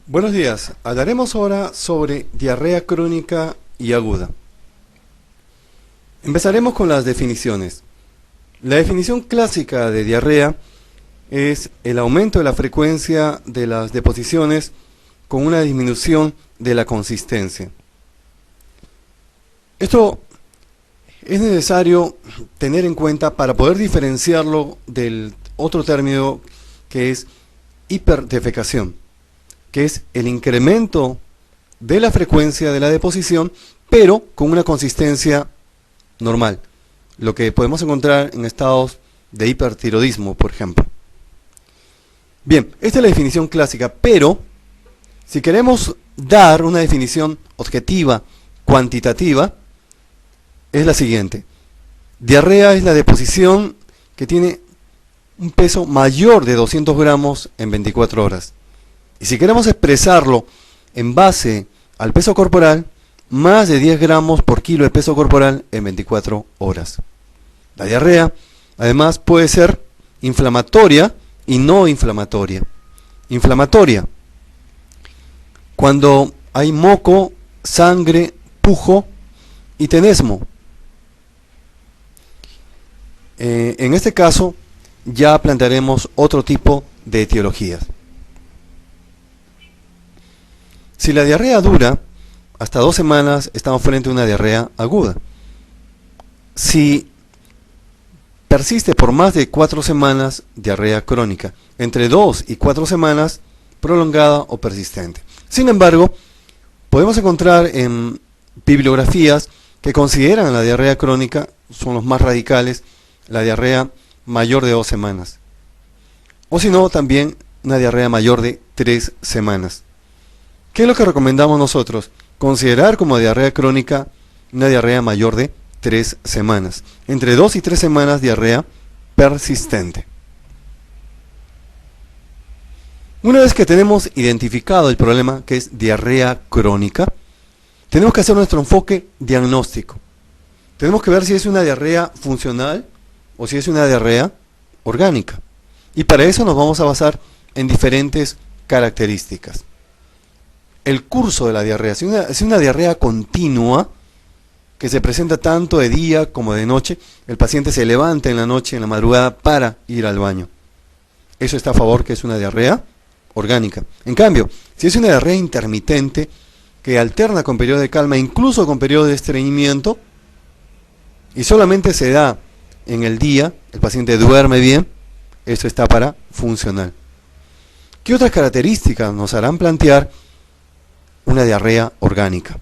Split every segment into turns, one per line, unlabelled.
Buenos días, hablaremos ahora sobre diarrea crónica y aguda. Empezaremos con las definiciones. La definición clásica de diarrea es el aumento de la frecuencia de las deposiciones con una disminución de la consistencia. Esto es necesario tener en cuenta para poder diferenciarlo del otro término que es hiperdefecación, que es el incremento de la frecuencia de la deposición, pero con una consistencia normal, lo que podemos encontrar en estados de hipertiroidismo, por ejemplo. Bien, esta es la definición clásica, pero si queremos dar una definición objetiva, cuantitativa, es la siguiente. Diarrea es la deposición que tiene un peso mayor de 200 gramos en 24 horas. Y si queremos expresarlo en base al peso corporal, más de 10 gramos por kilo de peso corporal en 24 horas. La diarrea, además, puede ser inflamatoria y no inflamatoria. Inflamatoria, cuando hay moco, sangre, pujo y tenesmo. En este caso, ya plantearemos otro tipo de etiologías. Si la diarrea dura hasta 2 semanas, estamos frente a una diarrea aguda. Si persiste por más de 4 semanas, diarrea crónica. Entre 2 y 4 semanas, prolongada o persistente. Sin embargo, podemos encontrar en bibliografías que consideran la diarrea crónica, son los más radicales, la diarrea mayor de 2 semanas. O si no, también una diarrea mayor de 3 semanas. ¿Qué es lo que recomendamos nosotros? Considerar como diarrea crónica una diarrea mayor de 3 semanas. Entre 2 y 3 semanas, diarrea persistente. Una vez que tenemos identificado el problema, que es diarrea crónica, tenemos que hacer nuestro enfoque diagnóstico. Tenemos que ver si es una diarrea funcional o si es una diarrea orgánica. Y para eso nos vamos a basar en diferentes características. El curso de la diarrea, si es una diarrea continua, que se presenta tanto de día como de noche, el paciente se levanta en la noche, en la madrugada, para ir al baño. Eso está a favor que es una diarrea orgánica. En cambio, si es una diarrea intermitente, que alterna con periodo de calma, incluso con periodo de estreñimiento, y solamente se da en el día, el paciente duerme bien, eso está para funcional. ¿Qué otras características nos harán plantear una diarrea orgánica?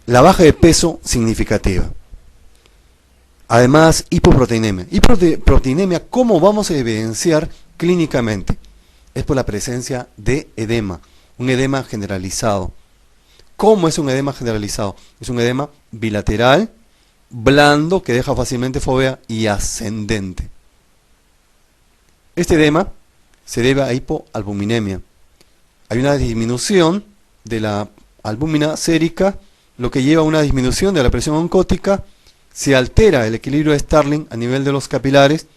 La baja de peso significativa. Además, hipoproteinemia. Hipoproteinemia, ¿cómo vamos a evidenciar clínicamente? Es por la presencia de edema, un edema generalizado. ¿Cómo es un edema generalizado? Es un edema bilateral, blando, que deja fácilmente fovea y ascendente. Este edema se debe a hipoalbuminemia. Hay una disminución de la albúmina sérica, lo que lleva a una disminución de la presión oncótica, se altera el equilibrio de Starling a nivel de los capilares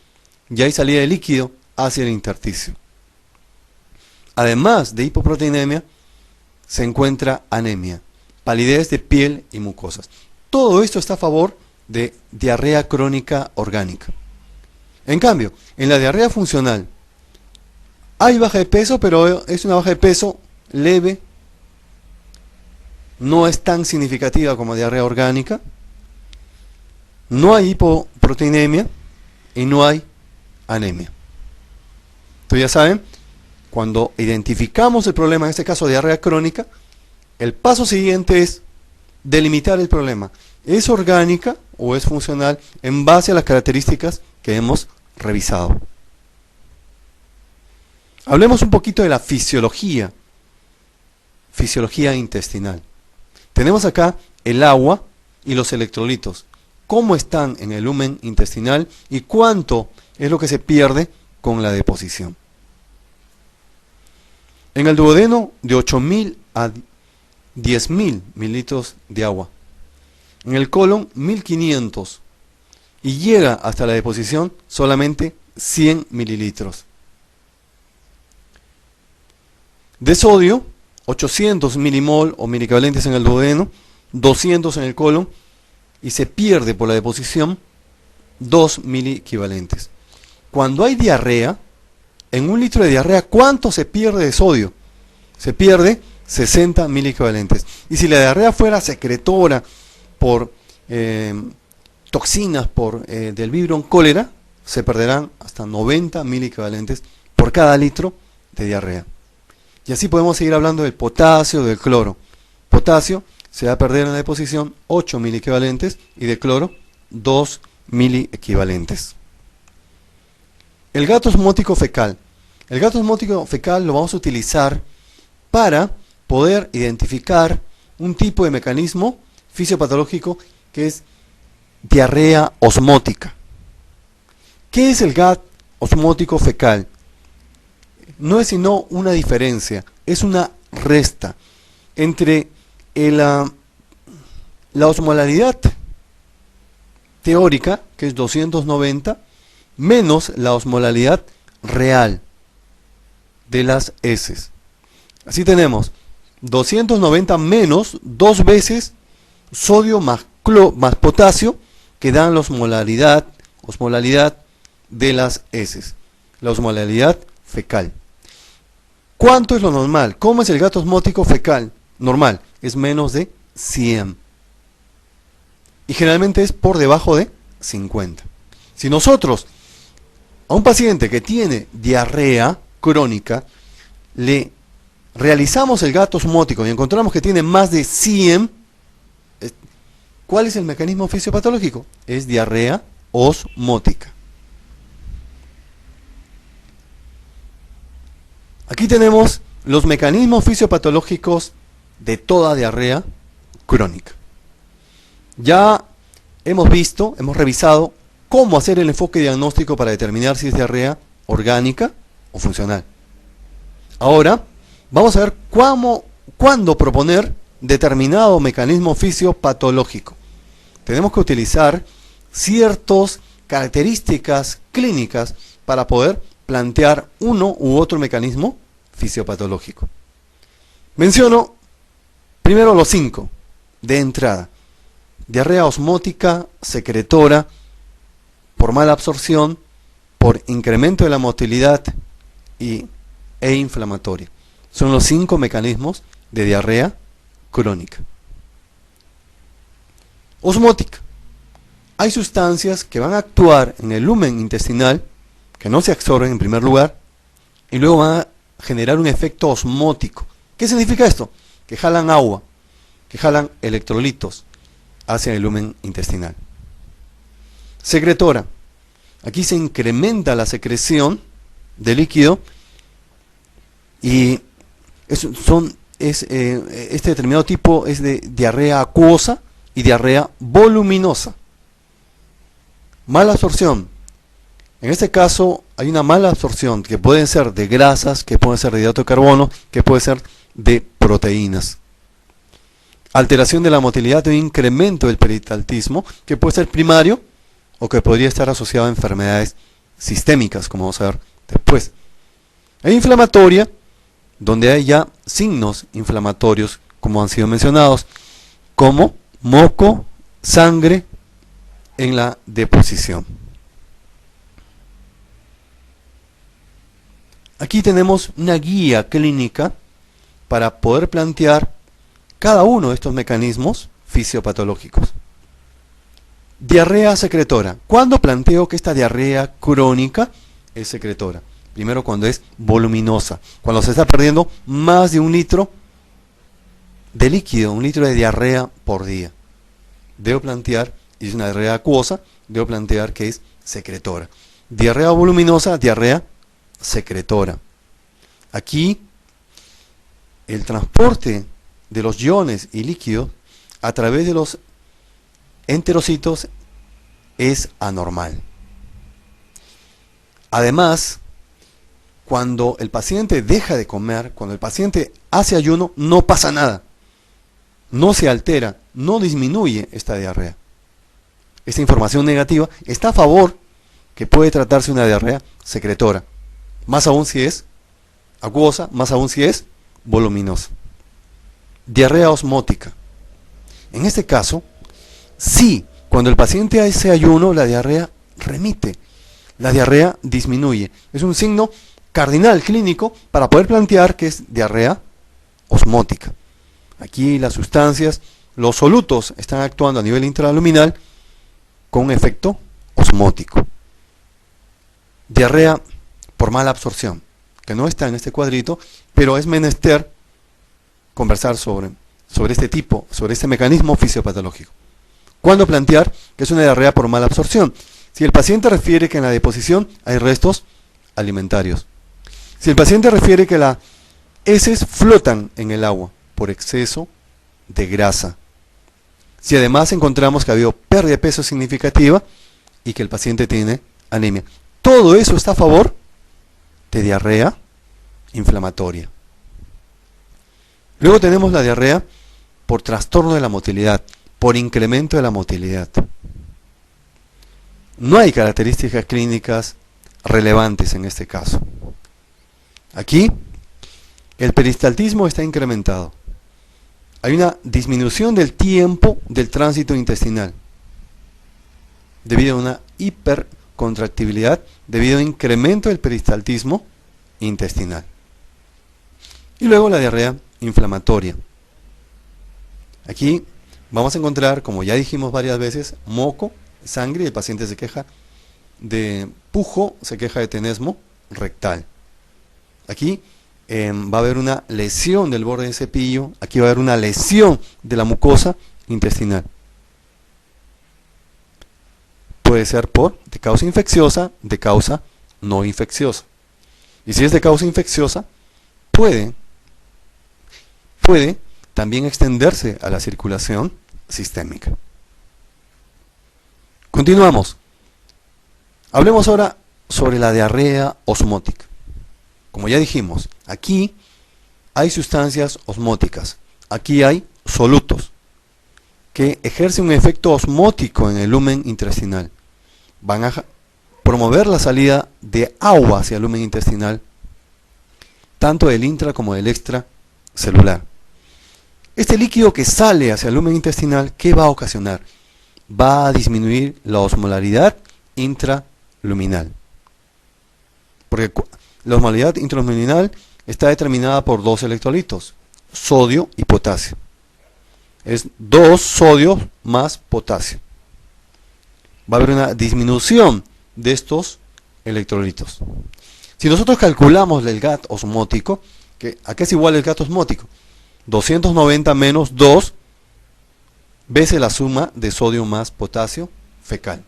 y hay salida de líquido hacia el intersticio. Además de hipoproteinemia, se encuentra anemia, palidez de piel y mucosas. Todo esto está a favor de diarrea crónica orgánica. En cambio, en la diarrea funcional, hay baja de peso, pero es una baja de peso leve, no es tan significativa como diarrea orgánica, no hay hipoproteinemia y no hay anemia. Entonces ya saben, cuando identificamos el problema, en este caso diarrea crónica, el paso siguiente es delimitar el problema. ¿Es orgánica o es funcional en base a las características que hemos revisado? Hablemos un poquito de la fisiología intestinal. Tenemos acá el agua y los electrolitos. ¿Cómo están en el lumen intestinal y cuánto es lo que se pierde con la deposición? En el duodeno, de 8.000 a 10.000 mililitros de agua. En el colon, 1.500. Y llega hasta la deposición solamente 100 mililitros. De sodio, 800 milimol o miliequivalentes en el duodeno, 200 en el colon, y se pierde por la deposición 2 miliequivalentes. Cuando hay diarrea, en un litro de diarrea, ¿cuánto se pierde de sodio? Se pierde 60 miliequivalentes. Y si la diarrea fuera secretora por toxinas del Vibrio cólera, se perderán hasta 90 miliequivalentes por cada litro de diarrea. Y así podemos seguir hablando del potasio, del cloro. Potasio se va a perder en la deposición 8 miliequivalentes y de cloro 2 miliequivalentes. El gato osmótico fecal. El gato osmótico fecal lo vamos a utilizar para poder identificar un tipo de mecanismo fisiopatológico que es diarrea osmótica. ¿Qué es el gato osmótico fecal? No es sino una diferencia, es una resta entre la osmolaridad teórica, que es 290, menos la osmolaridad real de las heces. Así tenemos 290 menos 2 veces sodio más potasio, que dan la osmolaridad de las heces, la osmolaridad fecal. ¿Cuánto es lo normal? ¿Cómo es el gato osmótico fecal? Normal, es menos de 100. Y generalmente es por debajo de 50. Si nosotros a un paciente que tiene diarrea crónica le realizamos el gato osmótico y encontramos que tiene más de 100, ¿cuál es el mecanismo fisiopatológico? Es diarrea osmótica. Aquí tenemos los mecanismos fisiopatológicos de toda diarrea crónica. Ya hemos revisado cómo hacer el enfoque diagnóstico para determinar si es diarrea orgánica o funcional. Ahora vamos a ver cuándo proponer determinado mecanismo fisiopatológico. Tenemos que utilizar ciertas características clínicas para poder plantear uno u otro mecanismo fisiopatológico. Menciono primero los 5 de entrada. Diarrea osmótica, secretora, por mala absorción, por incremento de la motilidad e inflamatoria. Son los 5 mecanismos de diarrea crónica. Osmótica. Hay sustancias que van a actuar en el lumen intestinal, que no se absorben en primer lugar, y luego van a generar un efecto osmótico. ¿Qué significa esto? Que jalan agua, que jalan electrolitos hacia el lumen intestinal. Secretora. Aquí se incrementa la secreción de líquido y este determinado tipo es de diarrea acuosa y diarrea voluminosa. Mala absorción. En este caso hay una mala absorción que puede ser de grasas, que puede ser de hidrato de carbono, que puede ser de proteínas. Alteración de la motilidad o incremento del peristaltismo, que puede ser primario o que podría estar asociado a enfermedades sistémicas, como vamos a ver después. E inflamatoria, donde hay ya signos inflamatorios, como han sido mencionados, como moco, sangre en la deposición. Aquí tenemos una guía clínica para poder plantear cada uno de estos mecanismos fisiopatológicos. Diarrea secretora. ¿Cuándo planteo que esta diarrea crónica es secretora? Primero, cuando es voluminosa, cuando se está perdiendo más de 1 litro de líquido, 1 litro de diarrea por día. Debo plantear, y es una diarrea acuosa, debo plantear que es secretora. Diarrea voluminosa, diarrea secretora. Aquí el transporte de los iones y líquidos a través de los enterocitos es anormal. Además, cuando el paciente deja de comer, cuando el paciente hace ayuno, no pasa nada. No se altera, no disminuye esta diarrea. Esta información negativa está a favor que puede tratarse una diarrea secretora. Más aún si es acuosa, más aún si es voluminosa. Diarrea osmótica. En este caso, sí, cuando el paciente hace ayuno, la diarrea remite, la diarrea disminuye. Es un signo cardinal clínico para poder plantear que es diarrea osmótica. Aquí las sustancias, los solutos están actuando a nivel intraluminal con un efecto osmótico. Diarrea por mala absorción, que no está en este cuadrito, pero es menester conversar sobre este tipo, sobre este mecanismo fisiopatológico. ¿Cuándo plantear que es una diarrea por mala absorción? Si el paciente refiere que en la deposición hay restos alimentarios. Si el paciente refiere que las heces flotan en el agua por exceso de grasa. Si además encontramos que ha habido pérdida de peso significativa y que el paciente tiene anemia. Todo eso está a favor de diarrea inflamatoria. Luego tenemos la diarrea por trastorno de la motilidad, por incremento de la motilidad. No hay características clínicas relevantes en este caso. Aquí, el peristaltismo está incrementado. Hay una disminución del tiempo del tránsito intestinal debido a una hipercontractibilidad, debido a un incremento del peristaltismo intestinal. Y luego la diarrea inflamatoria. Aquí vamos a encontrar, como ya dijimos varias veces, moco, sangre, y el paciente se queja de pujo, se queja de tenesmo rectal. Aquí va a haber una lesión del borde del cepillo, aquí va a haber una lesión de la mucosa intestinal. Puede ser de causa infecciosa, de causa no infecciosa. Y si es de causa infecciosa, puede también extenderse a la circulación sistémica. Continuamos. Hablemos ahora sobre la diarrea osmótica. Como ya dijimos, aquí hay sustancias osmóticas, aquí hay solutos que ejercen un efecto osmótico en el lumen intestinal. Van a promover la salida de agua hacia el lumen intestinal, tanto del intra como del extracelular. Este líquido que sale hacia el lumen intestinal, ¿qué va a ocasionar? Va a disminuir la osmolaridad intraluminal. Porque la osmolaridad intraluminal está determinada por dos electrolitos, sodio y potasio. Es 2 sodios más potasio. Va a haber una disminución de estos electrolitos. Si nosotros calculamos el GAT osmótico, ¿a qué es igual el GAT osmótico? 290 menos 2 veces la suma de sodio más potasio fecal.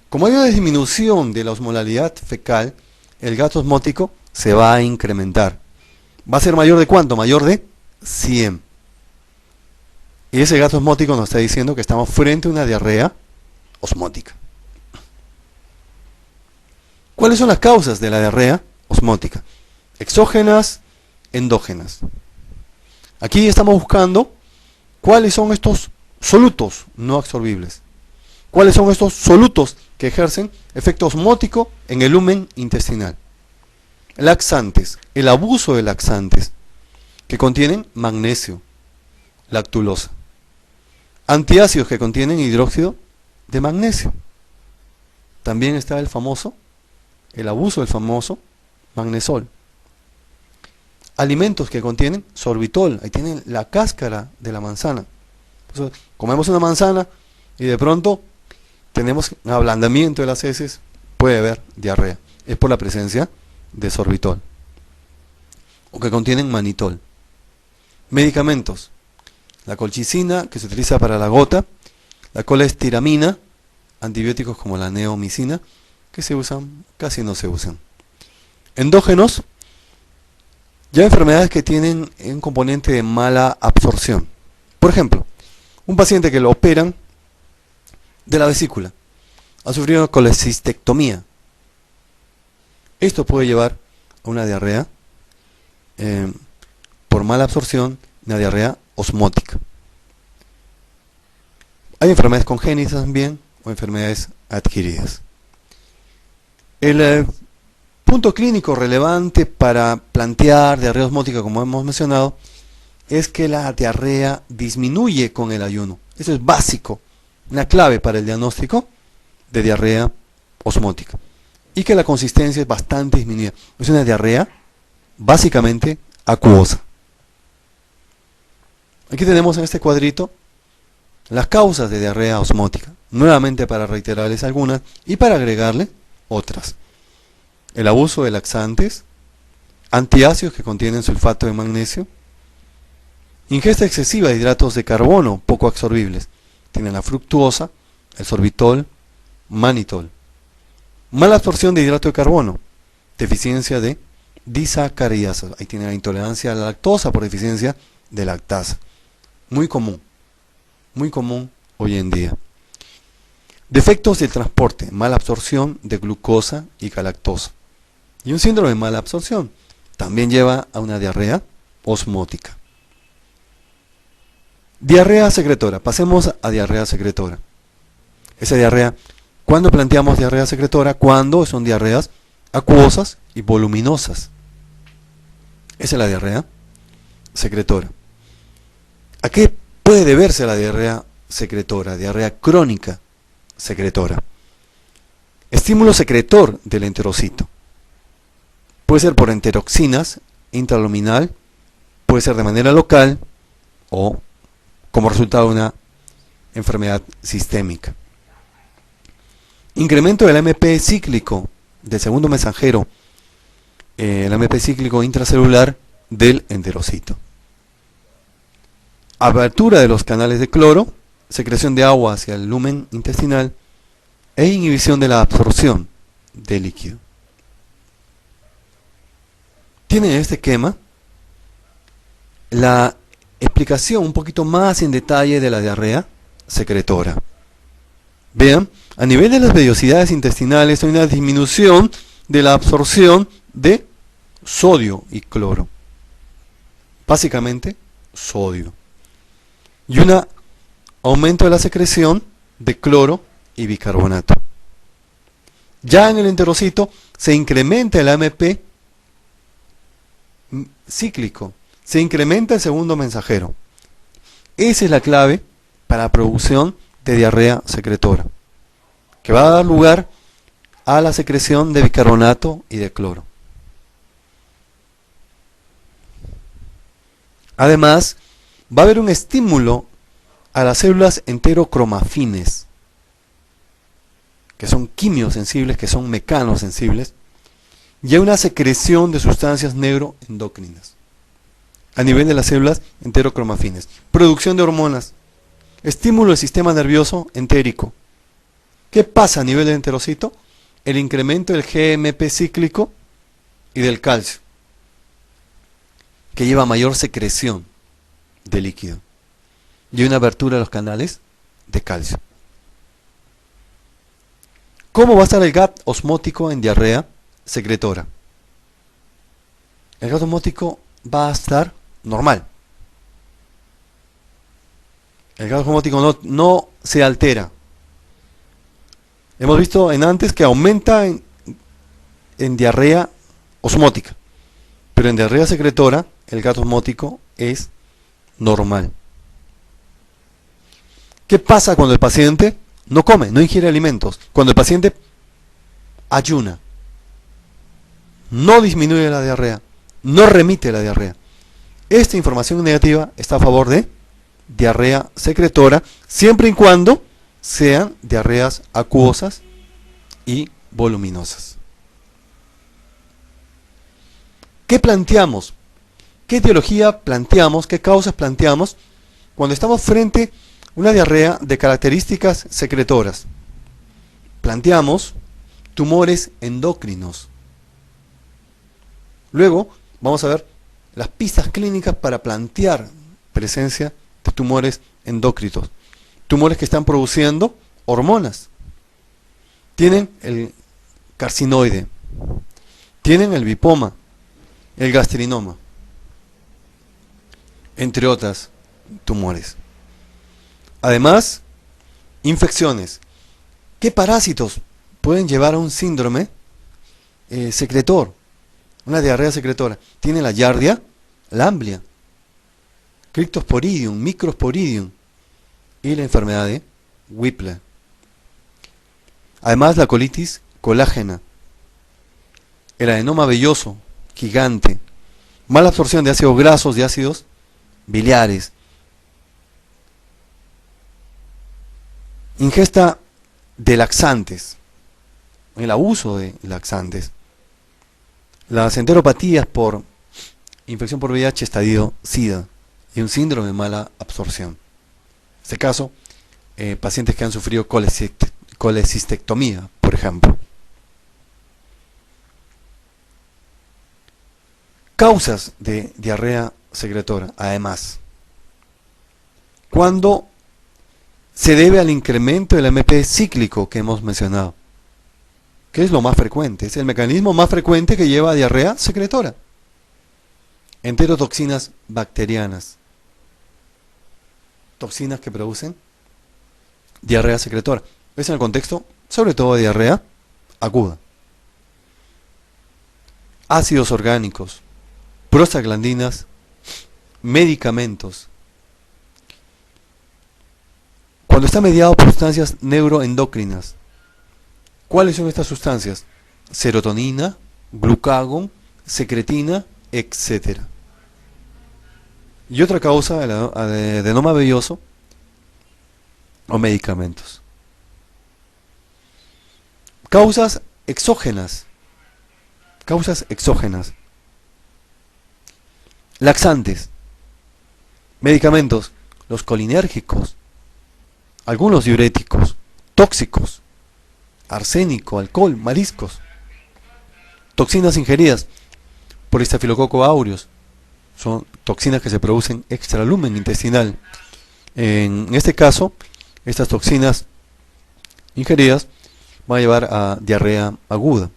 Como hay una disminución de la osmolaridad fecal, el GAT osmótico se va a incrementar. ¿Va a ser mayor de cuánto? Mayor de 100. Y ese GAT osmótico nos está diciendo que estamos frente a una diarrea osmótica. ¿Cuáles son las causas de la diarrea osmótica? Exógenas, endógenas. Aquí estamos buscando cuáles son estos solutos no absorbibles. ¿Cuáles son estos solutos que ejercen efecto osmótico en el lumen intestinal? Laxantes, el abuso de laxantes que contienen magnesio, lactulosa. Antiácidos que contienen hidróxido de magnesio. También está el abuso del famoso magnesol. Alimentos que contienen sorbitol, ahí tienen la cáscara de la manzana. Entonces, comemos una manzana y de pronto tenemos un ablandamiento de las heces, puede haber diarrea. Es por la presencia de sorbitol. O que contienen manitol. Medicamentos. La colchicina, que se utiliza para la gota. La colestiramina. Antibióticos como la neomicina, que se usan, casi no se usan. Endógenos. Ya enfermedades que tienen un componente de mala absorción. Por ejemplo, un paciente que lo operan de la vesícula ha sufrido una colecistectomía. Esto puede llevar a una diarrea por mala absorción, una diarrea osmótica. Hay enfermedades congénitas también o enfermedades adquiridas. El punto clínico relevante para plantear diarrea osmótica, como hemos mencionado, es que la diarrea disminuye con el ayuno. Eso es básico, una clave para el diagnóstico de diarrea osmótica. Y que la consistencia es bastante disminuida. Es una diarrea básicamente acuosa. Aquí tenemos en este cuadrito las causas de diarrea osmótica. Nuevamente para reiterarles algunas y para agregarle otras. El abuso de laxantes, antiácidos que contienen sulfato de magnesio, ingesta excesiva de hidratos de carbono poco absorbibles. Tienen la fructuosa, el sorbitol, manitol. Mala absorción de hidrato de carbono, deficiencia de disacaridasa. Ahí tiene la intolerancia a la lactosa por deficiencia de lactasa. Muy común hoy en día. Defectos del transporte, mala absorción de glucosa y galactosa. Y un síndrome de mala absorción también lleva a una diarrea osmótica. Diarrea secretora. Pasemos a diarrea secretora. Esa diarrea, ¿cuándo planteamos diarrea secretora? Cuando son diarreas acuosas y voluminosas. Esa es la diarrea secretora. ¿A qué puede deberse la diarrea secretora? Diarrea crónica secretora. Estímulo secretor del enterocito. Puede ser por enteroxinas intraluminal, puede ser de manera local o como resultado de una enfermedad sistémica. Incremento del AMP cíclico del segundo mensajero, el AMP cíclico intracelular del enterocito. Abertura de los canales de cloro, secreción de agua hacia el lumen intestinal e inhibición de la absorción de líquido. Tiene en este esquema la explicación un poquito más en detalle de la diarrea secretora. Vean, a nivel de las vellosidades intestinales hay una disminución de la absorción de sodio y cloro. Básicamente, sodio. Y un aumento de la secreción de cloro y bicarbonato. Ya en el enterocito se incrementa el AMP cíclico, se incrementa el segundo mensajero. Esa es la clave para la producción de diarrea secretora, que va a dar lugar a la secreción de bicarbonato y de cloro. Además, va a haber un estímulo a las células enterocromafines, que son quimiosensibles, que son mecanosensibles, y hay una secreción de sustancias neuroendocrinas a nivel de las células enterocromafines. Producción de hormonas, estímulo del sistema nervioso entérico. ¿Qué pasa a nivel del enterocito? El incremento del GMP cíclico y del calcio, que lleva a mayor secreción de líquido y una abertura de los canales de calcio. ¿Cómo va a estar el GAT osmótico en diarrea secretora? El GAT osmótico va a estar normal. El GAT osmótico no se altera. Hemos visto en antes que aumenta en diarrea osmótica, pero en diarrea secretora el GAT osmótico es normal. ¿Qué pasa cuando el paciente no come, no ingiere alimentos? Cuando el paciente ayuna, no disminuye la diarrea, no remite la diarrea. Esta información negativa está a favor de diarrea secretora, siempre y cuando sean diarreas acuosas y voluminosas. ¿Qué planteamos? ¿Qué etiología planteamos? ¿Qué causas planteamos cuando estamos frente a una diarrea de características secretoras? Planteamos tumores endocrinos. Luego vamos a ver las pistas clínicas para plantear presencia de tumores endócrinos. Tumores que están produciendo hormonas. Tienen el carcinoide, tienen el lipoma, el gastrinoma, entre otras tumores. Además, infecciones. ¿Qué parásitos pueden llevar a un síndrome secretor, una diarrea secretora. Tiene la Giardia, Lamblia, Cryptosporidium, Microsporidium y la enfermedad de Whipple. Además, la colitis colágena, el adenoma velloso, gigante, mala absorción de ácidos grasos, de ácidos biliares, ingesta de laxantes, el abuso de laxantes, las enteropatías por infección por VIH, estadio SIDA y un síndrome de mala absorción. En este caso, pacientes que han sufrido colecistectomía, por ejemplo. Causas de diarrea secretora, además. Cuando se debe al incremento del AMP cíclico que hemos mencionado, que es lo más frecuente, es el mecanismo más frecuente que lleva a diarrea secretora. Enterotoxinas bacterianas, toxinas que producen diarrea secretora. Es en el contexto, sobre todo, de diarrea aguda. Ácidos orgánicos, prostaglandinas, medicamentos. Cuando está mediado por sustancias neuroendocrinas, ¿cuáles son estas sustancias? Serotonina, glucagón, secretina, etc. Y otra causa de adenoma velloso o medicamentos. Causas exógenas. Causas exógenas. Laxantes. Medicamentos. Los colinérgicos. Algunos diuréticos. Tóxicos. Arsénico, alcohol, mariscos. Toxinas ingeridas por Staphylococcus aureus. Son toxinas que se producen extralumen intestinal. En este caso, estas toxinas ingeridas van a llevar a diarrea aguda.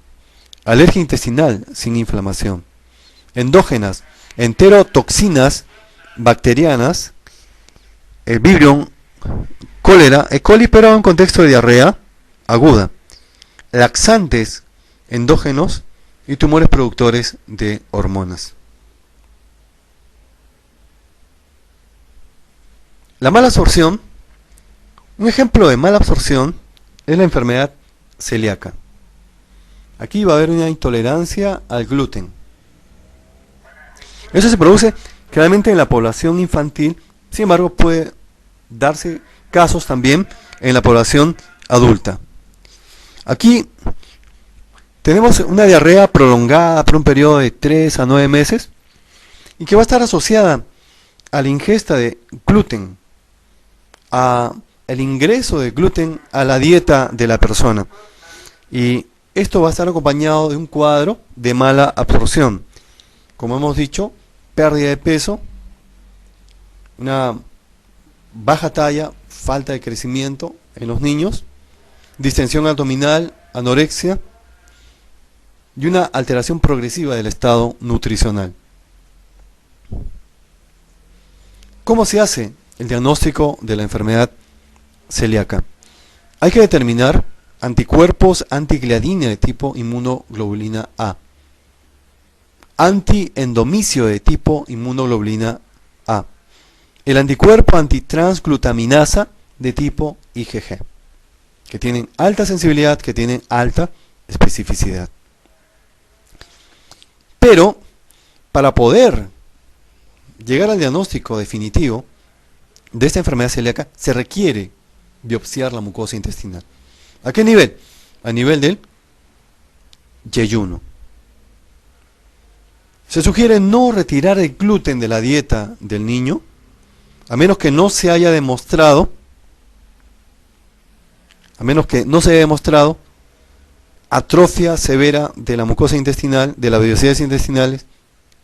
Alergia intestinal sin inflamación. Endógenas, enterotoxinas bacterianas, el Vibrio, cólera, E. coli, pero en contexto de diarrea aguda. Laxantes endógenos y tumores productores de hormonas. La mala absorción, un ejemplo de mala absorción es la enfermedad celíaca. Aquí va a haber una intolerancia al gluten. Eso se produce generalmente en la población infantil, sin embargo puede darse casos también en la población adulta. Aquí tenemos una diarrea prolongada por un periodo de 3 a 9 meses y que va a estar asociada a la ingesta de gluten, a el ingreso de gluten a la dieta de la persona, y esto va a estar acompañado de un cuadro de mala absorción, como hemos dicho, pérdida de peso, una baja talla, falta de crecimiento en los niños, distensión abdominal, anorexia y una alteración progresiva del estado nutricional. ¿Cómo se hace el diagnóstico de la enfermedad celíaca? Hay que determinar anticuerpos antigliadina de tipo inmunoglobulina A, antiendomicio de tipo inmunoglobulina A, el anticuerpo antitransglutaminasa de tipo IgG, que tienen alta sensibilidad, que tienen alta especificidad. Pero para poder llegar al diagnóstico definitivo de esta enfermedad celíaca se requiere biopsiar la mucosa intestinal. ¿A qué nivel? A nivel del yeyuno. Se sugiere no retirar el gluten de la dieta del niño, a menos que no se haya demostrado, atrofia severa de la mucosa intestinal, de las vellosidades intestinales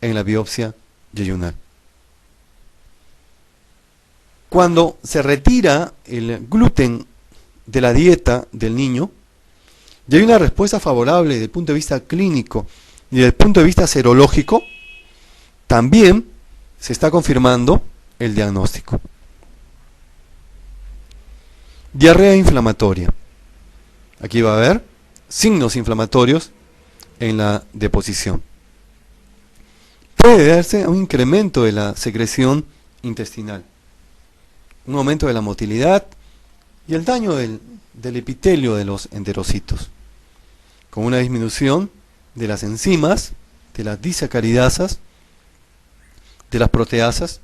en la biopsia yeyunal. Cuando se retira el gluten de la dieta del niño, y hay una respuesta favorable desde el punto de vista clínico y desde el punto de vista serológico, también se está confirmando el diagnóstico. Diarrea inflamatoria. Aquí va a haber signos inflamatorios en la deposición. Puede darse un incremento de la secreción intestinal, un aumento de la motilidad y el daño del epitelio de los enterocitos, con una disminución de las enzimas, de las disacaridasas, de las proteasas,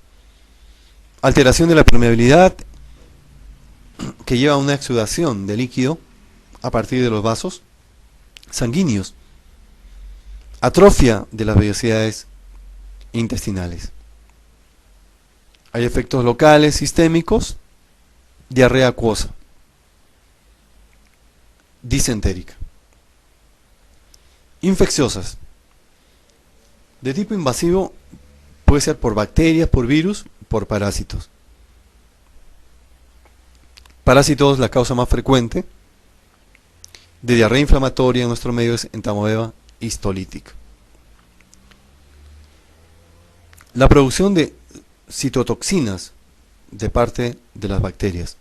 alteración de la permeabilidad que lleva a una exudación de líquido a partir de los vasos sanguíneos, atrofia de las vellosidades intestinales. Hay efectos locales sistémicos, diarrea acuosa, disentérica. Infecciosas. De tipo invasivo puede ser por bacterias, por virus, por parásitos. Parásitos, la causa más frecuente de diarrea inflamatoria en nuestro medio es entamoeba histolítica. La producción de citotoxinas de parte de las bacterias.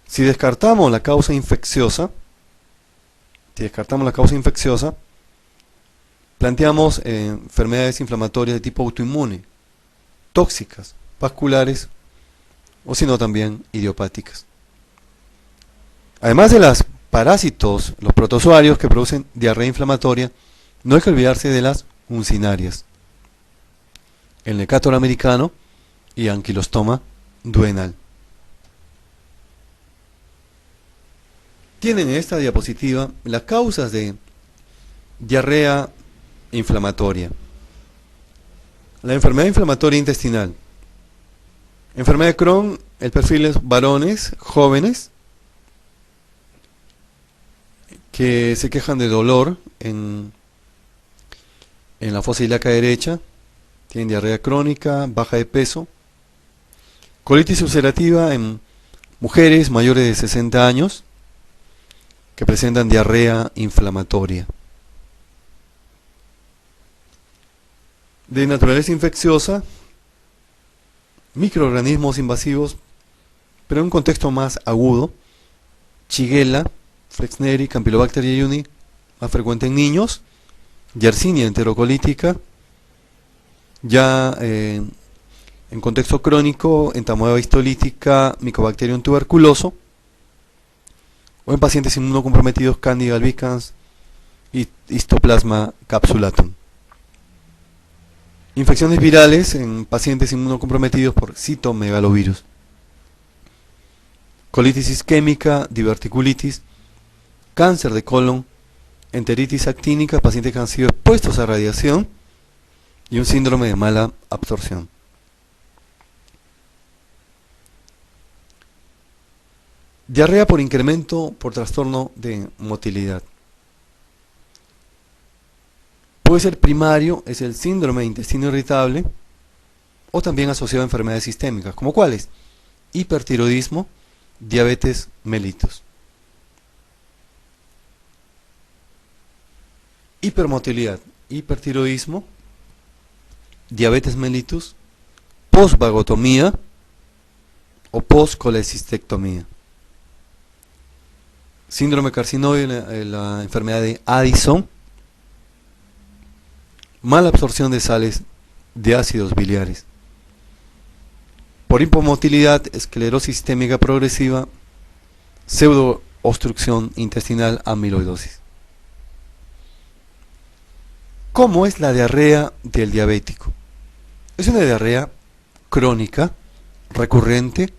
Si descartamos la causa infecciosa, planteamos enfermedades inflamatorias de tipo autoinmune, tóxicas, vasculares o sino también idiopáticas. Además de los parásitos, los protozoarios que producen diarrea inflamatoria, no hay que olvidarse de las uncinarias, el Necator americano y Ankylostoma duenal. Tienen en esta diapositiva las causas de diarrea inflamatoria. La enfermedad inflamatoria intestinal. Enfermedad de Crohn, el perfil es varones jóvenes que se quejan de dolor en la fosa ilíaca derecha, tienen diarrea crónica, baja de peso. Colitis ulcerativa en mujeres mayores de 60 años que presentan diarrea inflamatoria. De naturaleza infecciosa, microorganismos invasivos, pero en un contexto más agudo, Shigella, Flexneri, Campylobacter jejuni, más frecuente en niños, Yersinia enterocolítica, ya en contexto crónico, entamoeba histolítica, Mycobacterium tuberculoso, o en pacientes inmunocomprometidos, Candida albicans y Histoplasma capsulatum. Infecciones virales en pacientes inmunocomprometidos por citomegalovirus. Colitis isquémica, diverticulitis, cáncer de colon, enteritis actínica, pacientes que han sido expuestos a radiación y un síndrome de mala absorción. Diarrea por incremento por trastorno de motilidad. Puede ser primario, es el síndrome de intestino irritable, o también asociado a enfermedades sistémicas, como cuáles: hipertiroidismo, diabetes mellitus. Hipermotilidad, hipertiroidismo, diabetes mellitus, posvagotomía o poscolecistectomía. Síndrome carcinoide, la enfermedad de Addison, mala absorción de sales de ácidos biliares. Por hipomotilidad, esclerosis sistémica progresiva, pseudoobstrucción intestinal, amiloidosis. ¿Cómo es la diarrea del diabético? Es una diarrea crónica, recurrente,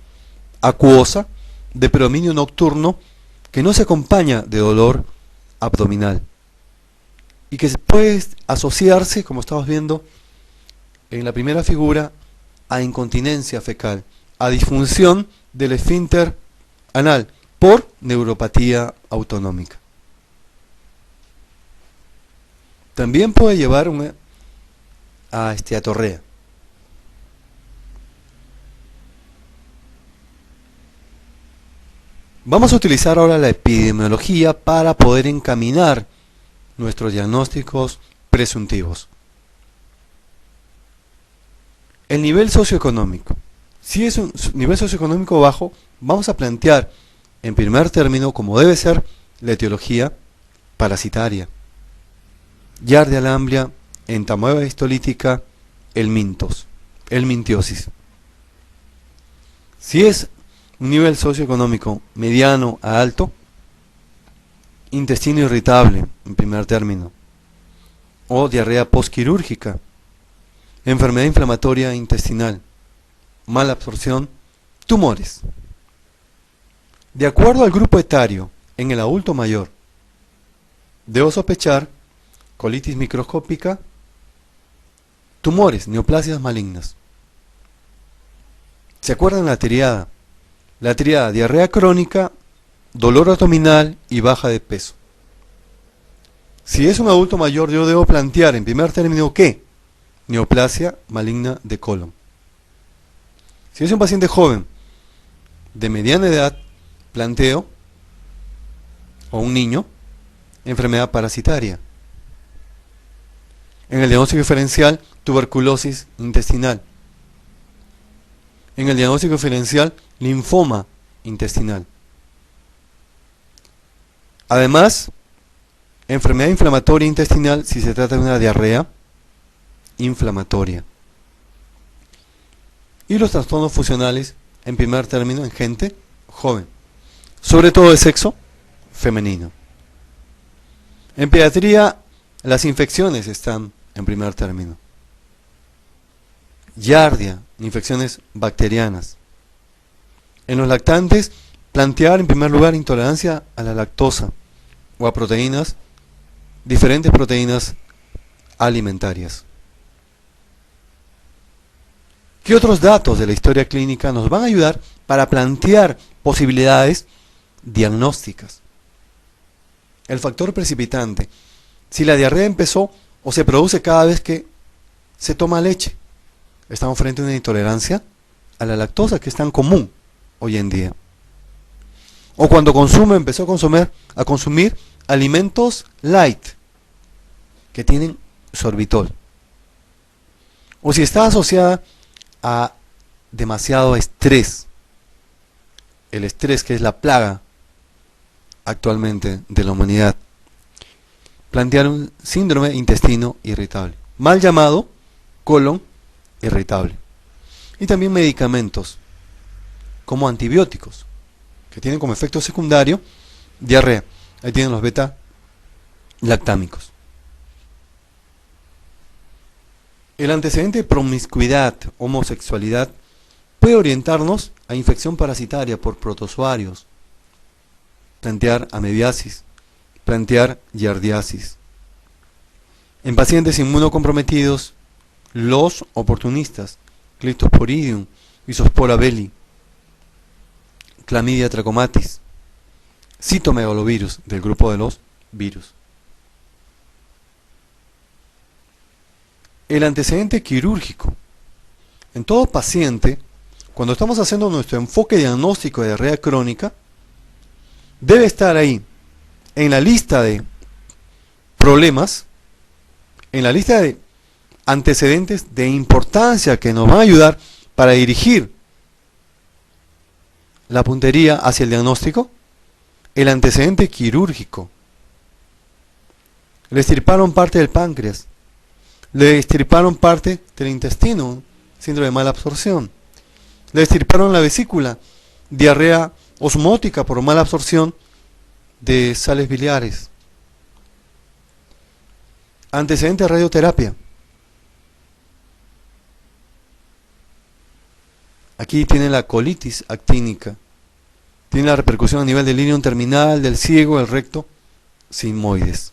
acuosa, de predominio nocturno, que no se acompaña de dolor abdominal y que puede asociarse, como estamos viendo en la primera figura, a incontinencia fecal, a disfunción del esfínter anal por neuropatía autonómica. También puede llevar a esteatorrea. Vamos a utilizar ahora la epidemiología para poder encaminar nuestros diagnósticos presuntivos. El nivel socioeconómico. Si es un nivel socioeconómico bajo, vamos a plantear en primer término, como debe ser, la etiología parasitaria. Giardia lamblia, entamoeba histolítica, helmintiosis. Si es un nivel socioeconómico mediano a alto, intestino irritable, en primer término, o diarrea postquirúrgica, enfermedad inflamatoria intestinal, mala absorción, tumores. De acuerdo al grupo etario, en el adulto mayor, debo sospechar colitis microscópica, tumores, neoplasias malignas. ¿Se acuerdan la triada? La triada, diarrea crónica, dolor abdominal y baja de peso. Si es un adulto mayor, yo debo plantear en primer término ¿qué? Neoplasia maligna de colon. Si es un paciente joven, de mediana edad, planteo, o un niño, enfermedad parasitaria. En el diagnóstico diferencial, tuberculosis intestinal. En el diagnóstico diferencial, linfoma intestinal. Además, enfermedad inflamatoria intestinal si se trata de una diarrea inflamatoria. Y los trastornos funcionales, en primer término, en gente joven, sobre todo de sexo femenino. En pediatría, las infecciones están en primer término. Giardia, infecciones bacterianas. En los lactantes, plantear en primer lugar intolerancia a la lactosa o a proteínas, diferentes proteínas alimentarias. ¿Qué otros datos de la historia clínica nos van a ayudar para plantear posibilidades diagnósticas? El factor precipitante. Si la diarrea empezó o se produce cada vez que se toma leche, estamos frente a una intolerancia a la lactosa que es tan común hoy en día. O cuando empezó a consumir alimentos light que tienen sorbitol. O si está asociada a demasiado estrés. El estrés que es la plaga actualmente de la humanidad. Plantear un síndrome intestino irritable, mal llamado colon irritable. Y también medicamentos como antibióticos que tienen como efecto secundario diarrea. Ahí tienen los beta-lactámicos. El antecedente de promiscuidad, homosexualidad, puede orientarnos a infección parasitaria por protozoarios, plantear amebiasis, plantear giardiasis. En pacientes inmunocomprometidos, los oportunistas, Cryptosporidium, Isospora belli, Clamidia trachomatis, citomegalovirus del grupo de los virus. El antecedente quirúrgico. En todo paciente, cuando estamos haciendo nuestro enfoque diagnóstico de diarrea crónica, debe estar ahí, en la lista de problemas, en la lista de antecedentes de importancia que nos van a ayudar para dirigir la puntería hacia el diagnóstico, el antecedente quirúrgico. Le extirparon parte del páncreas, le extirparon parte del intestino, síndrome de mala absorción, le extirparon la vesícula, diarrea osmótica por mala absorción de sales biliares. Antecedente de radioterapia. Aquí tiene la colitis actínica. Tiene la repercusión a nivel del ilion terminal, del ciego, del recto, sigmoides.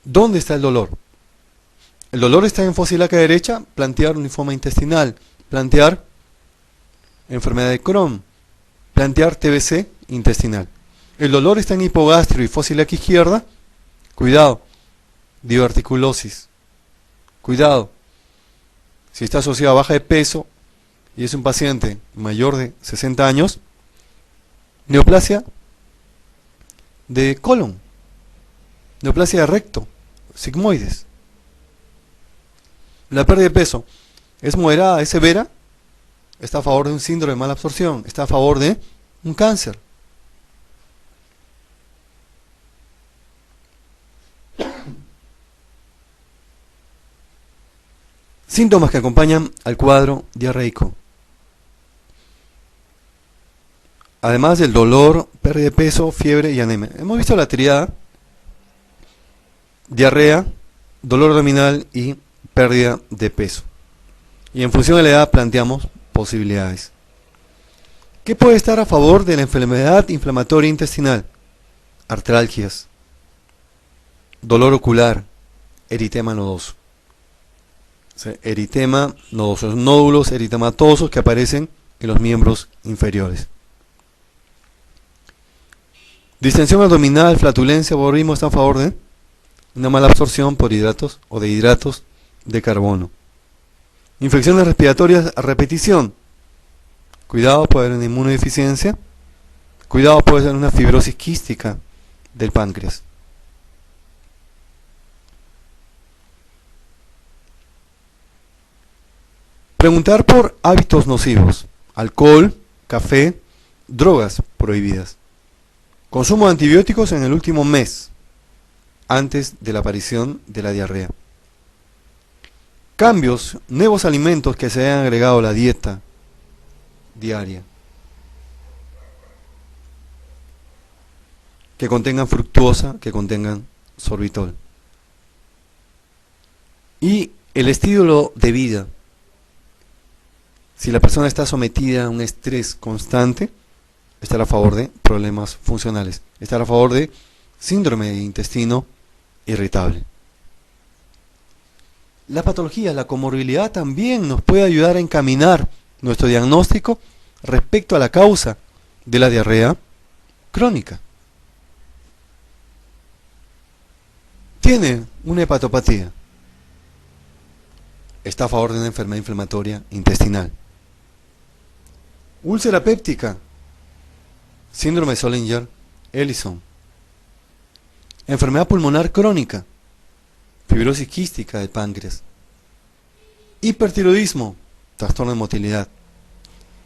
¿Dónde está el dolor? El dolor está en fosilaca derecha, plantear un linfoma intestinal, plantear enfermedad de Crohn, plantear TBC intestinal. El dolor está en hipogastrio y fosilaca izquierda, cuidado, diverticulosis. Cuidado, si está asociado a baja de peso y es un paciente mayor de 60 años, neoplasia de colon, neoplasia de recto, sigmoides. La pérdida de peso es moderada, es severa, está a favor de un síndrome de mala absorción, está a favor de un cáncer. Síntomas que acompañan al cuadro diarreico. Además del dolor, pérdida de peso, fiebre y anemia. Hemos visto la triada: diarrea, dolor abdominal y pérdida de peso. Y en función de la edad planteamos posibilidades. ¿Qué puede estar a favor de la enfermedad inflamatoria intestinal? Artralgias, dolor ocular, eritema nodoso. O sea, eritema nodoso, nódulos eritematosos que aparecen en los miembros inferiores. Distensión abdominal, flatulencia, borrismo está a favor de una mala absorción por hidratos o de hidratos de carbono. Infecciones respiratorias a repetición. Cuidado, puede haber una inmunodeficiencia. Cuidado, puede ser una fibrosis quística del páncreas. Preguntar por hábitos nocivos: alcohol, café, drogas prohibidas. Consumo de antibióticos en el último mes, antes de la aparición de la diarrea. Cambios, nuevos alimentos que se hayan agregado a la dieta diaria, que contengan fructuosa, que contengan sorbitol. Y el estilo de vida. Si la persona está sometida a un estrés constante, estará a favor de problemas funcionales, estará a favor de síndrome de intestino irritable. La patología, la comorbilidad también nos puede ayudar a encaminar nuestro diagnóstico respecto a la causa de la diarrea crónica. Tiene una hepatopatía, está a favor de una enfermedad inflamatoria intestinal. Úlcera péptica, síndrome de Zollinger-Ellison. Enfermedad pulmonar crónica, fibrosis quística del páncreas. Hipertiroidismo, trastorno de motilidad.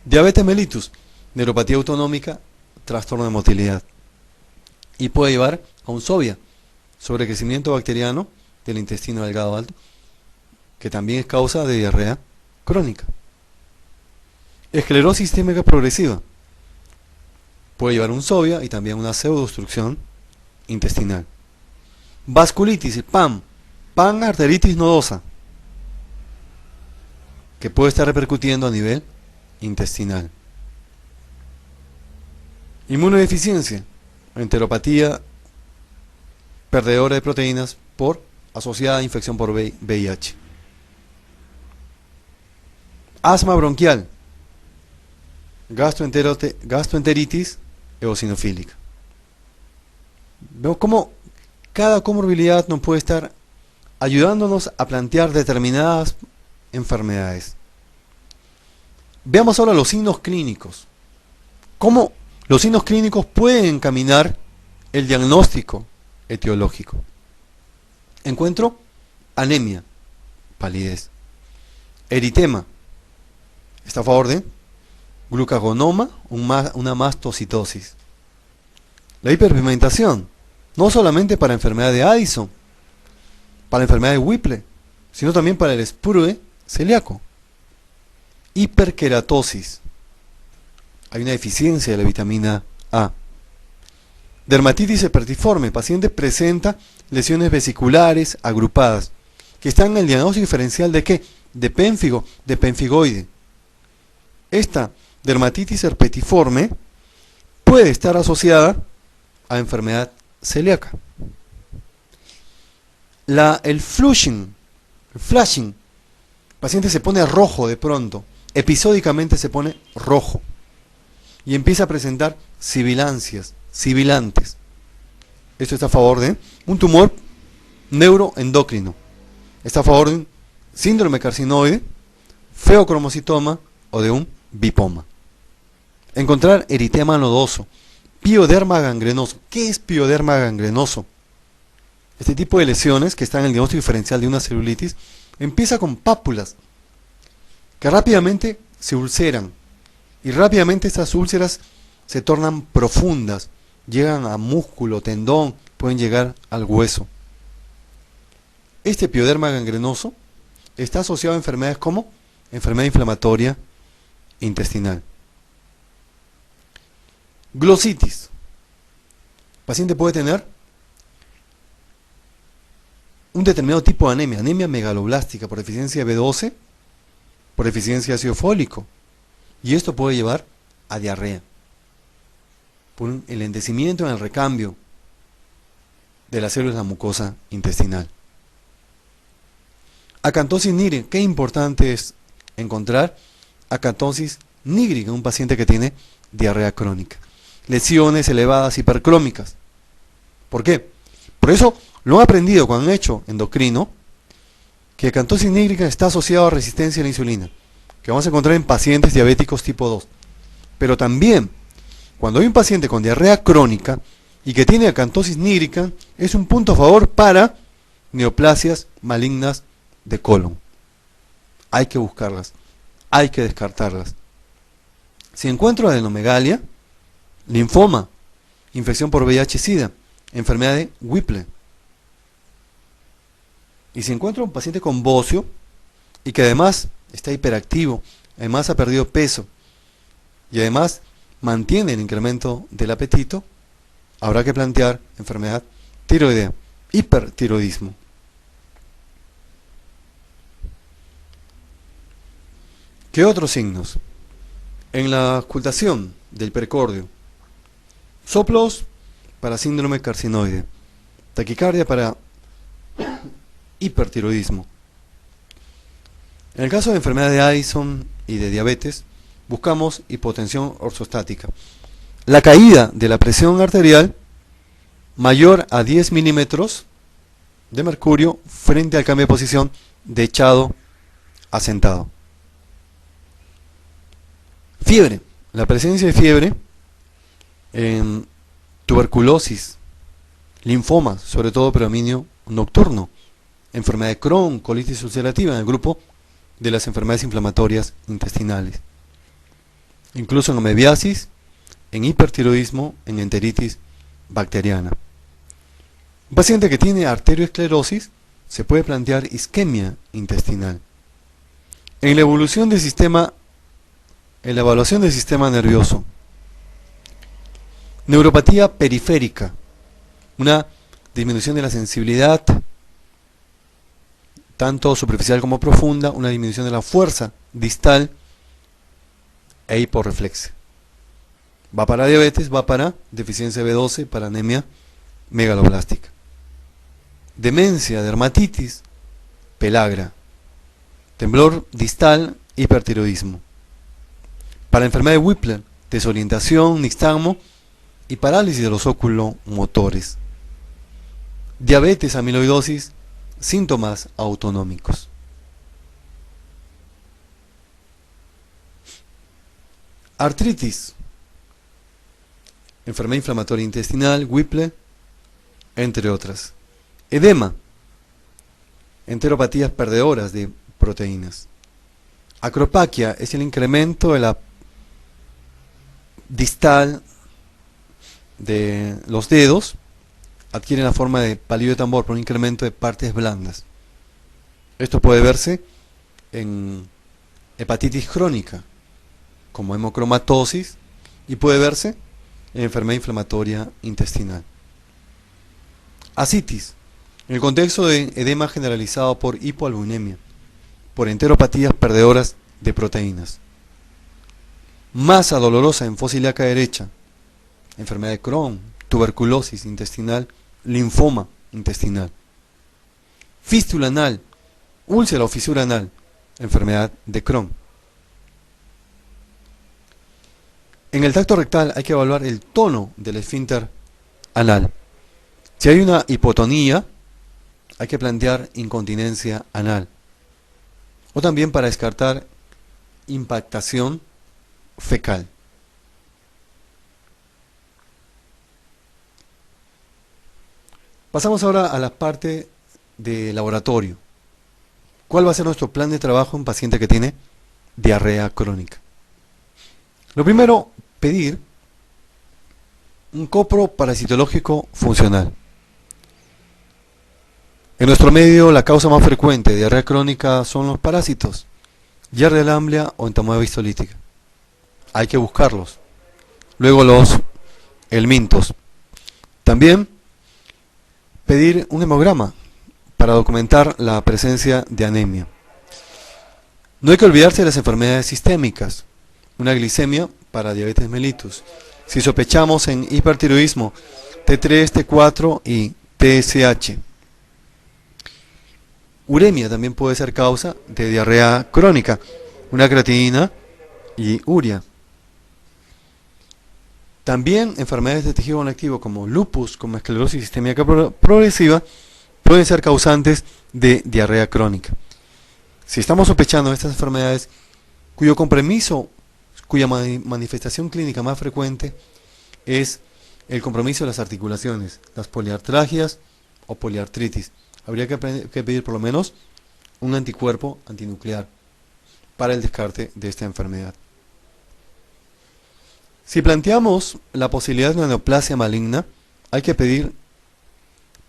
Diabetes mellitus, neuropatía autonómica, trastorno de motilidad. Y puede llevar a un SOBIA, sobrecrecimiento bacteriano del intestino delgado alto, que también es causa de diarrea crónica. Esclerosis sistémica progresiva, puede llevar un SOBIA y también una pseudoobstrucción intestinal. Vasculitis, panarteritis nodosa, que puede estar repercutiendo a nivel intestinal. Inmunodeficiencia, enteropatía perdedora de proteínas por asociada a infección por VIH. Asma bronquial, gastroenteritis eosinofílica. Vemos cómo cada comorbilidad nos puede estar ayudándonos a plantear determinadas enfermedades. Veamos ahora los signos clínicos. Cómo los signos clínicos pueden encaminar el diagnóstico etiológico. Encuentro anemia, palidez. Eritema, está a favor de glucagonoma, una mastocitosis. La hiperpigmentación, no solamente para enfermedad de Addison, para la enfermedad de Whipple, sino también para el espurue celíaco. Hiperkeratosis, hay una deficiencia de la vitamina A. Dermatitis herpetiforme, el paciente presenta lesiones vesiculares agrupadas, que están en el diagnóstico diferencial de ¿qué? De pénfigo, de penfigoide. Esta dermatitis herpetiforme puede estar asociada a enfermedad celíaca. El flashing, el paciente se pone rojo de pronto, episódicamente se pone rojo y empieza a presentar sibilancias, sibilantes. Esto está a favor de un tumor neuroendocrino, está a favor de un síndrome carcinoide, feocromocitoma o de un bipoma. Encontrar eritema nodoso, pioderma gangrenoso. ¿Qué es pioderma gangrenoso? Este tipo de lesiones que están en el diagnóstico diferencial de una celulitis empieza con pápulas que rápidamente se ulceran y rápidamente estas úlceras se tornan profundas, llegan a músculo, tendón, pueden llegar al hueso. Este pioderma gangrenoso está asociado a enfermedades como enfermedad inflamatoria intestinal. Glositis. El paciente puede tener un determinado tipo de anemia, anemia megaloblástica por deficiencia de B12, por deficiencia de ácido fólico. Y esto puede llevar a diarrea, por un enlentecimiento en el recambio de las células de la mucosa intestinal. Acantosis nígrica. Qué importante es encontrar acantosis nígrica en un paciente que tiene diarrea crónica. Lesiones elevadas hipercrómicas. ¿Por qué? Por eso lo han aprendido cuando han hecho endocrino, que acantosis nígrica está asociado a resistencia a la insulina, que vamos a encontrar en pacientes diabéticos tipo 2. Pero también, cuando hay un paciente con diarrea crónica y que tiene acantosis nígrica, es un punto a favor para neoplasias malignas de colon. Hay que buscarlas, hay que descartarlas. Si encuentro adenomegalia, linfoma, infección por VIH-Sida, enfermedad de Whipple. Y si encuentro un paciente con bocio y que además está hiperactivo, además ha perdido peso y además mantiene el incremento del apetito, habrá que plantear enfermedad tiroidea, hipertiroidismo. ¿Qué otros signos? En la ocultación del pericardio, soplos para síndrome carcinoide, taquicardia para hipertiroidismo. En el caso de enfermedad de Addison y de diabetes, buscamos hipotensión ortostática. La caída de la presión arterial mayor a 10 milímetros de mercurio frente al cambio de posición de echado a sentado. Fiebre. La presencia de fiebre en tuberculosis, linfoma, sobre todo predominio nocturno, enfermedad de Crohn, colitis ulcerativa en el grupo de las enfermedades inflamatorias intestinales. Incluso en amebiasis, en hipertiroidismo, en enteritis bacteriana. Un paciente que tiene arterioesclerosis se puede plantear isquemia intestinal. En la evaluación del sistema nervioso, neuropatía periférica, una disminución de la sensibilidad, tanto superficial como profunda, una disminución de la fuerza distal e hiporreflexia. Va para diabetes, va para deficiencia B12, para anemia megaloblástica. Demencia, dermatitis, pelagra, temblor distal, hipertiroidismo. Para enfermedad de Whipple, desorientación, nixtagmo y parálisis de los oculomotores. Diabetes, amiloidosis, síntomas autonómicos. Artritis, enfermedad inflamatoria intestinal, Whipple, entre otras. Edema, enteropatías perdedoras de proteínas. Acropaquia es el incremento de la distal de los dedos, adquieren la forma de palillo de tambor por un incremento de partes blandas. Esto puede verse en hepatitis crónica, como hemocromatosis, y puede verse en enfermedad inflamatoria intestinal. Ascitis, en el contexto de edema generalizado por hipoalbuminemia, por enteropatías perdedoras de proteínas. Masa dolorosa en fosa ilíaca derecha, enfermedad de Crohn, tuberculosis intestinal, linfoma intestinal. Fístula anal, úlcera o fisura anal, enfermedad de Crohn. En el tracto rectal hay que evaluar el tono del esfínter anal. Si hay una hipotonía, hay que plantear incontinencia anal. O también para descartar impactación fecal. Pasamos ahora a la parte de laboratorio. ¿Cuál va a ser nuestro plan de trabajo en un paciente que tiene diarrea crónica? Lo primero, pedir un copro parasitológico funcional. En nuestro medio, la causa más frecuente de diarrea crónica son los parásitos, Yersinia amblia o entamoeba histolítica. Hay que buscarlos. Luego los helmintos. También pedir un hemograma para documentar la presencia de anemia. No hay que olvidarse de las enfermedades sistémicas. Una glicemia para diabetes mellitus. Si sospechamos en hipertiroidismo, T3, T4 y TSH. Uremia también puede ser causa de diarrea crónica, una creatinina y urea. También enfermedades de tejido conectivo como lupus, como esclerosis sistémica progresiva, pueden ser causantes de diarrea crónica. Si estamos sospechando de estas enfermedades, cuya manifestación clínica más frecuente es el compromiso de las articulaciones, las poliartralgias o poliartritis, habría que pedir por lo menos un anticuerpo antinuclear para el descarte de esta enfermedad. Si planteamos la posibilidad de una neoplasia maligna, hay que pedir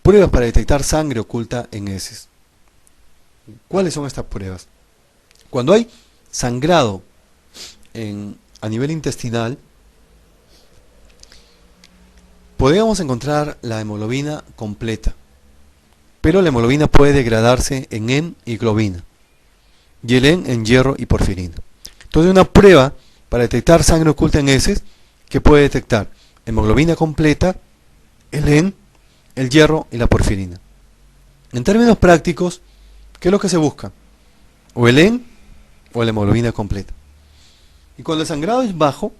pruebas para detectar sangre oculta en heces. ¿Cuáles son estas pruebas? Cuando hay sangrado a nivel intestinal, podríamos encontrar la hemoglobina completa, pero la hemoglobina puede degradarse en hem y globina, y el hem en hierro y porfirina. Entonces, una prueba para detectar sangre oculta en heces que puede detectar hemoglobina completa, el hem, el hierro y la porfirina. En términos prácticos, ¿qué es lo que se busca? O el hem o la hemoglobina completa. Y cuando el sangrado es bajo,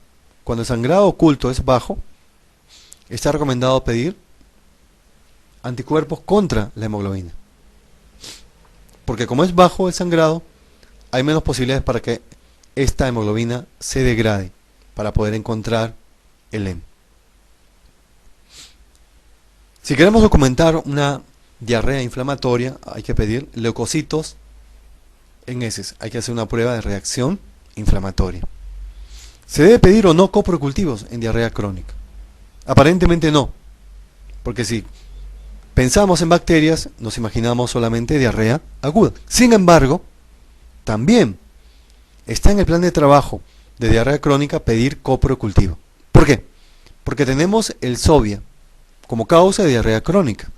cuando el sangrado oculto es bajo, está recomendado pedir anticuerpos contra la hemoglobina. Porque como es bajo el sangrado, hay menos posibilidades para que esta hemoglobina se degrade para poder encontrar el hem. Si queremos documentar una diarrea inflamatoria, hay que pedir leucocitos en heces. Hay que hacer una prueba de reacción inflamatoria. ¿Se debe pedir o no coprocultivos en diarrea crónica? Aparentemente no, porque si pensamos en bacterias, nos imaginamos solamente diarrea aguda. Sin embargo, también está en el plan de trabajo de diarrea crónica pedir coprocultivo. ¿Por qué? Porque tenemos el SOVIA como causa de diarrea crónica.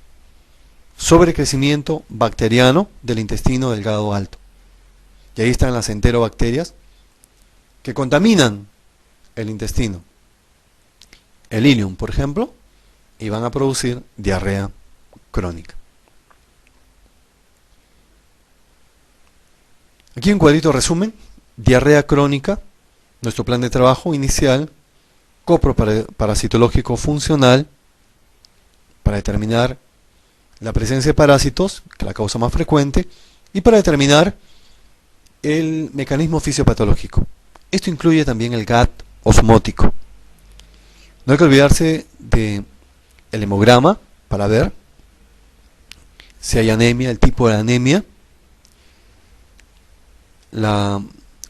Sobrecrecimiento bacteriano del intestino delgado alto. Y ahí están las enterobacterias que contaminan el intestino. El ileum, por ejemplo, y van a producir diarrea crónica. Aquí un cuadrito resumen. Diarrea crónica, nuestro plan de trabajo inicial, coproparasitológico funcional, para determinar la presencia de parásitos, que es la causa más frecuente, y para determinar el mecanismo fisiopatológico. Esto incluye también el GAT osmótico. No hay que olvidarse del hemograma para ver si hay anemia, el tipo de anemia, la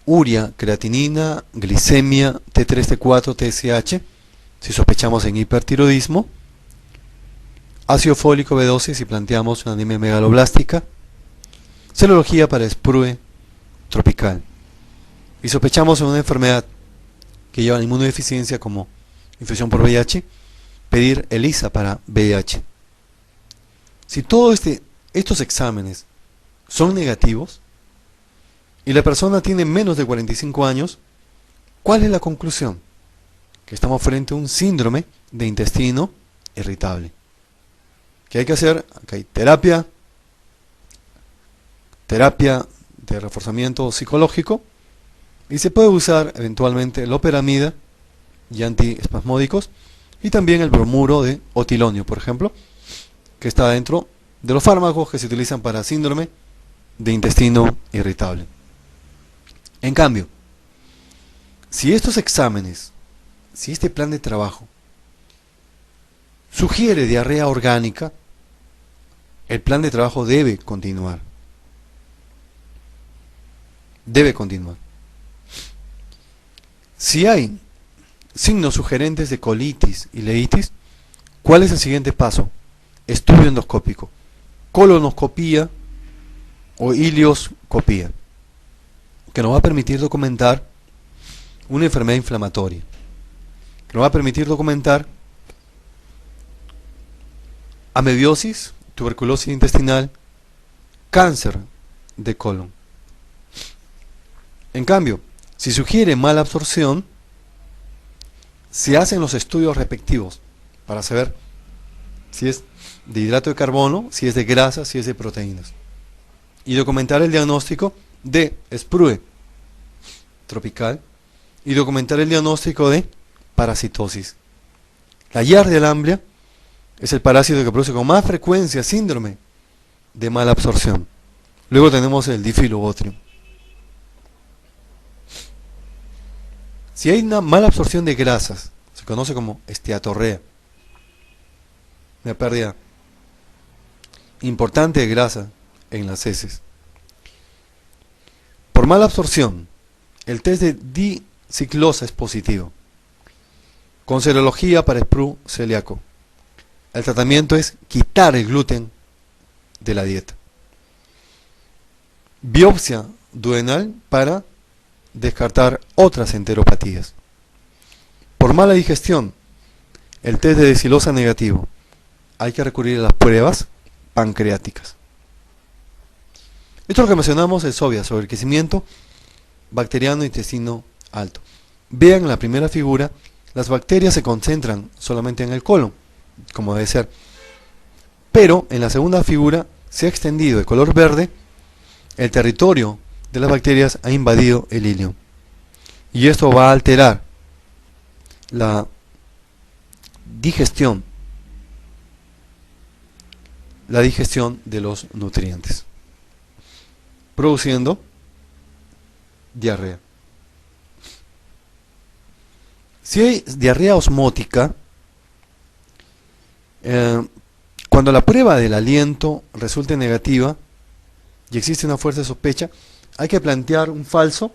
urea, creatinina, glicemia, T3, T4, TSH, si sospechamos en hipertiroidismo, ácido fólico B12 si planteamos una anemia megaloblástica, serología para sprue tropical. Y sospechamos en una enfermedad que lleva inmunodeficiencia como infección por VIH, pedir ELISA para VIH. Si todos estos exámenes son negativos y la persona tiene menos de 45 años, ¿cuál es la conclusión? Que estamos frente a un síndrome de intestino irritable. ¿Qué hay que hacer? Acá hay terapia de reforzamiento psicológico, y se puede usar eventualmente loperamida y antiespasmódicos, y también el bromuro de otilonio, por ejemplo, que está dentro de los fármacos que se utilizan para síndrome de intestino irritable. En cambio, si estos exámenes, si este plan de trabajo sugiere diarrea orgánica, el plan de trabajo debe continuar. Debe continuar. Si hay signos sugerentes de colitis y leitis, ¿cuál es el siguiente paso? Estudio endoscópico. colonoscopía o ileoscopía, que nos va a permitir documentar una enfermedad inflamatoria, que nos va a permitir documentar amebiosis, tuberculosis intestinal, cáncer de colon. En cambio, si sugiere mala absorción, se hacen los estudios respectivos para saber si es de hidrato de carbono, si es de grasa, si es de proteínas, y documentar el diagnóstico de sprue tropical y documentar el diagnóstico de parasitosis. La Giardia lamblia es el parásito que produce con más frecuencia síndrome de mala absorción. Luego tenemos el Diphyllobotrium. Si hay una mala absorción de grasas, se conoce como esteatorrea, una pérdida importante de grasa en las heces. Por mala absorción, el test de diciclosa es positivo, con serología para sprue celíaco. El tratamiento es quitar el gluten de la dieta. Biopsia duodenal para descartar otras enteropatías. Por mala digestión, el test de decilosa negativo. Hay que recurrir a las pruebas pancreáticas. Esto es lo que mencionamos el SOVIA, sobre el crecimiento bacteriano intestino alto. Vean en la primera figura, las bacterias se concentran solamente en el colon, como debe ser. Pero en la segunda figura se ha extendido de color verde, el territorio de las bacterias ha invadido el ileum. Y esto va a alterar la digestión de los nutrientes, produciendo diarrea. Si hay diarrea osmótica, cuando la prueba del aliento resulte negativa y existe una fuerte sospecha, hay que plantear un falso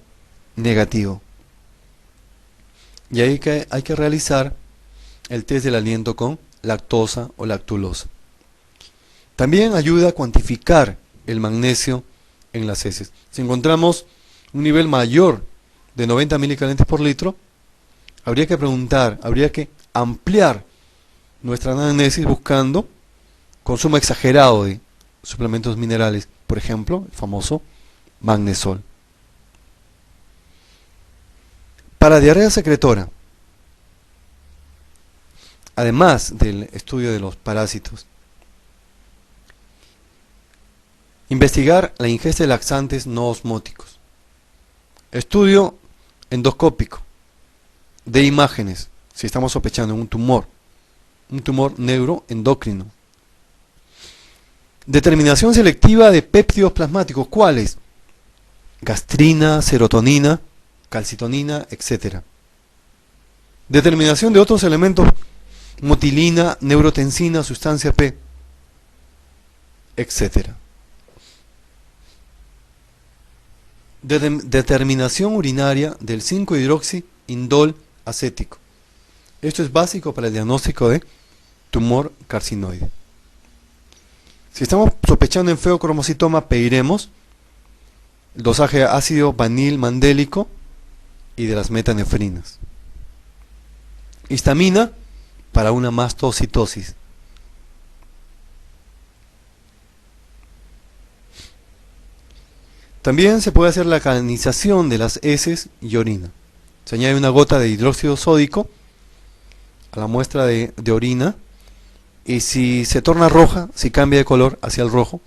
negativo. Y hay que realizar el test del aliento con lactosa o lactulosa. También ayuda a cuantificar el magnesio en las heces. Si encontramos un nivel mayor de 90 milicalentes por litro, habría que ampliar nuestra anamnesis buscando consumo exagerado de suplementos minerales, por ejemplo, el famoso magnesol. Para diarrea secretora, además del estudio de los parásitos, investigar la ingesta de laxantes no osmóticos. Estudio endoscópico de imágenes, si estamos sospechando un tumor neuroendocrino. Determinación selectiva de péptidos plasmáticos, ¿cuáles? Gastrina, serotonina, calcitonina, etc. Determinación de otros elementos, motilina, neurotensina, sustancia P, etc. Determinación urinaria del 5-hidroxiindol acético. Esto es básico para el diagnóstico de tumor carcinoide. Si estamos sospechando en feocromocitoma, pediremos el dosaje ácido vanil mandélico y de las metanefrinas. Histamina para una mastocitosis. También se puede hacer la calinización de las heces y orina. Se añade una gota de hidróxido sódico a la muestra de orina, y si se torna roja, si cambia de color hacia el rojo,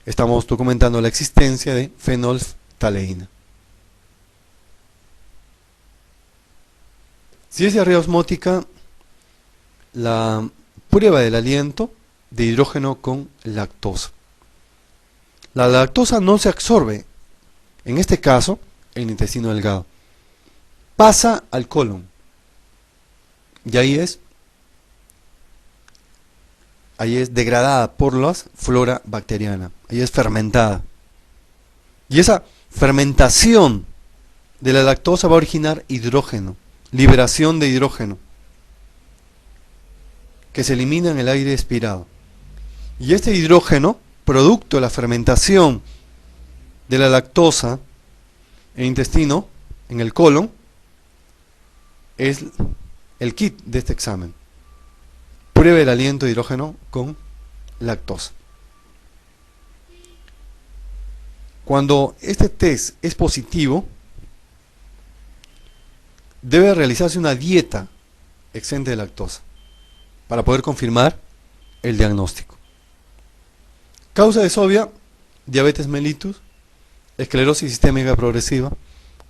estamos documentando la existencia de fenolftaleína. Si es diarrea osmótica, la prueba del aliento de hidrógeno con lactosa. La lactosa no se absorbe, en este caso, en el intestino delgado. Pasa al colon. Y ahí es degradada por la flora bacteriana. Ahí es fermentada. Y esa fermentación de la lactosa va a originar hidrógeno, liberación de hidrógeno, que se elimina en el aire expirado. Y este hidrógeno producto de la fermentación de la lactosa en el intestino, en el colon, es el kit de este examen. Pruebe el aliento de hidrógeno con lactosa. Cuando este test es positivo, debe realizarse una dieta exenta de lactosa para poder confirmar el diagnóstico. Causa es obvia: diabetes mellitus, esclerosis sistémica progresiva,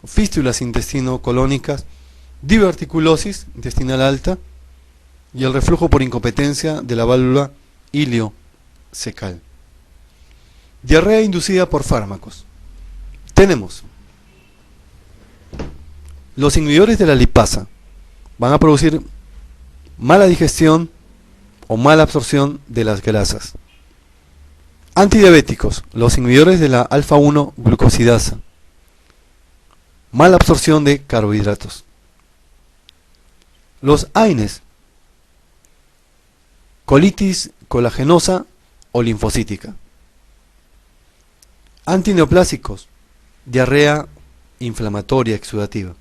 fístulas intestino-colónicas, diverticulosis intestinal alta y el reflujo por incompetencia de la válvula iliocecal. Diarrea inducida por fármacos. Tenemos los inhibidores de la lipasa, van a producir mala digestión o mala absorción de las grasas. Antidiabéticos, los inhibidores de la alfa-1 glucosidasa, mala absorción de carbohidratos. Los AINES, colitis colagenosa o linfocítica. Antineoplásicos, diarrea inflamatoria exudativa.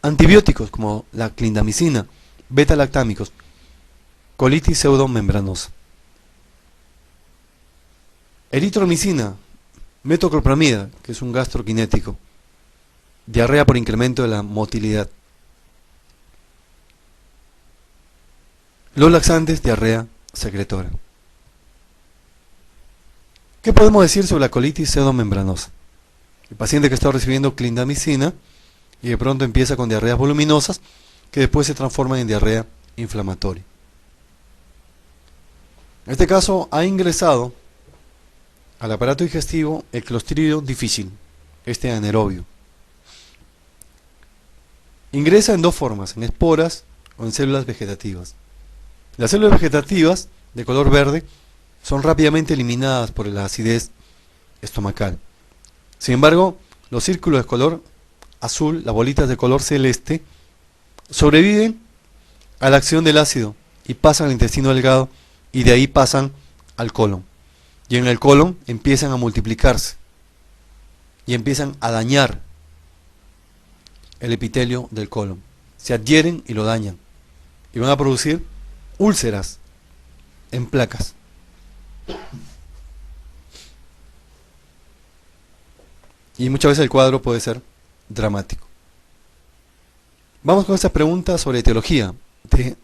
Antibióticos como la clindamicina, beta-lactámicos, colitis pseudomembranosa. Eritromicina, metoclopramida, que es un gastroquinético, diarrea por incremento de la motilidad. Los laxantes, diarrea secretora. ¿Qué podemos decir sobre la colitis pseudomembranosa? El paciente que está recibiendo clindamicina y de pronto empieza con diarreas voluminosas que después se transforman en diarrea inflamatoria. En este caso ha ingresado al aparato digestivo el Clostridium difficile, este anaerobio. Ingresa en dos formas, en esporas o en células vegetativas. Las células vegetativas de color verde son rápidamente eliminadas por la acidez estomacal. Sin embargo, los círculos de color azul, las bolitas de color celeste, sobreviven a la acción del ácido y pasan al intestino delgado y de ahí pasan al colon. Y en el colon empiezan a multiplicarse y empiezan a dañar el epitelio del colon. Se adhieren y lo dañan y van a producir úlceras en placas. Y muchas veces el cuadro puede ser dramático. Vamos con esta pregunta sobre etiología de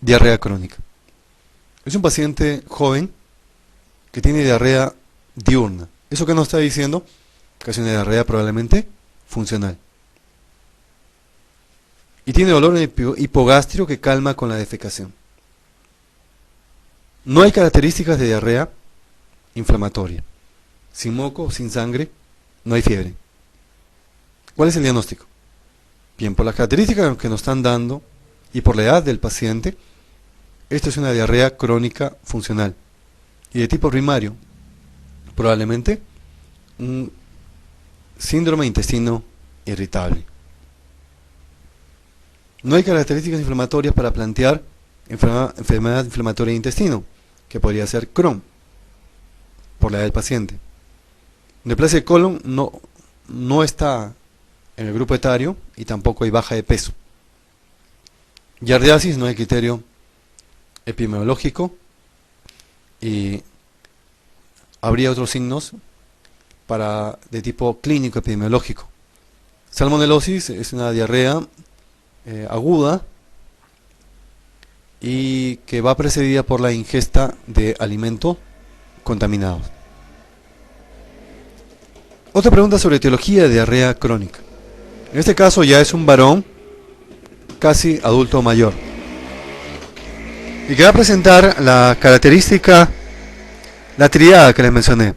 diarrea crónica. Es un paciente joven que tiene diarrea diurna. ¿Eso qué nos está diciendo? Que es una diarrea probablemente funcional. Y tiene dolor hipogástrico que calma con la defecación. No hay características de diarrea inflamatoria. Sin moco, sin sangre, no hay fiebre. ¿Cuál es el diagnóstico? Bien, por las características que nos están dando y por la edad del paciente, esto es una diarrea crónica funcional y de tipo primario, probablemente un síndrome de intestino irritable. No hay características inflamatorias para plantear enfermedad inflamatoria de intestino, que podría ser Crohn, por la edad del paciente. Neoplasia del colon no está en el grupo etario y tampoco hay baja de peso. Giardiasis, no hay criterio epidemiológico y habría otros signos de tipo clínico epidemiológico. Salmonelosis es una diarrea aguda y que va precedida por la ingesta de alimentos contaminados. Otra pregunta sobre etiología de diarrea crónica. En este caso ya es un varón casi adulto mayor y que va a presentar la característica, la triada que les mencioné: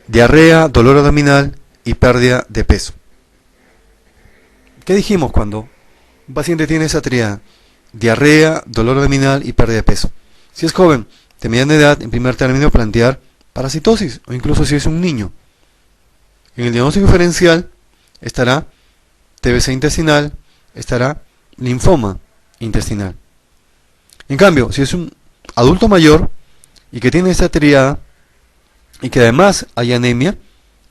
diarrea, dolor abdominal y pérdida de peso. ¿Qué dijimos cuando un paciente tiene esa triada? Diarrea, dolor abdominal y pérdida de peso. Si es joven, de mediana edad, en primer término plantear parasitosis, o incluso si es un niño. En el diagnóstico diferencial estará TBC intestinal, estará linfoma intestinal. En cambio, si es un adulto mayor, y que tiene esta triada y que además hay anemia,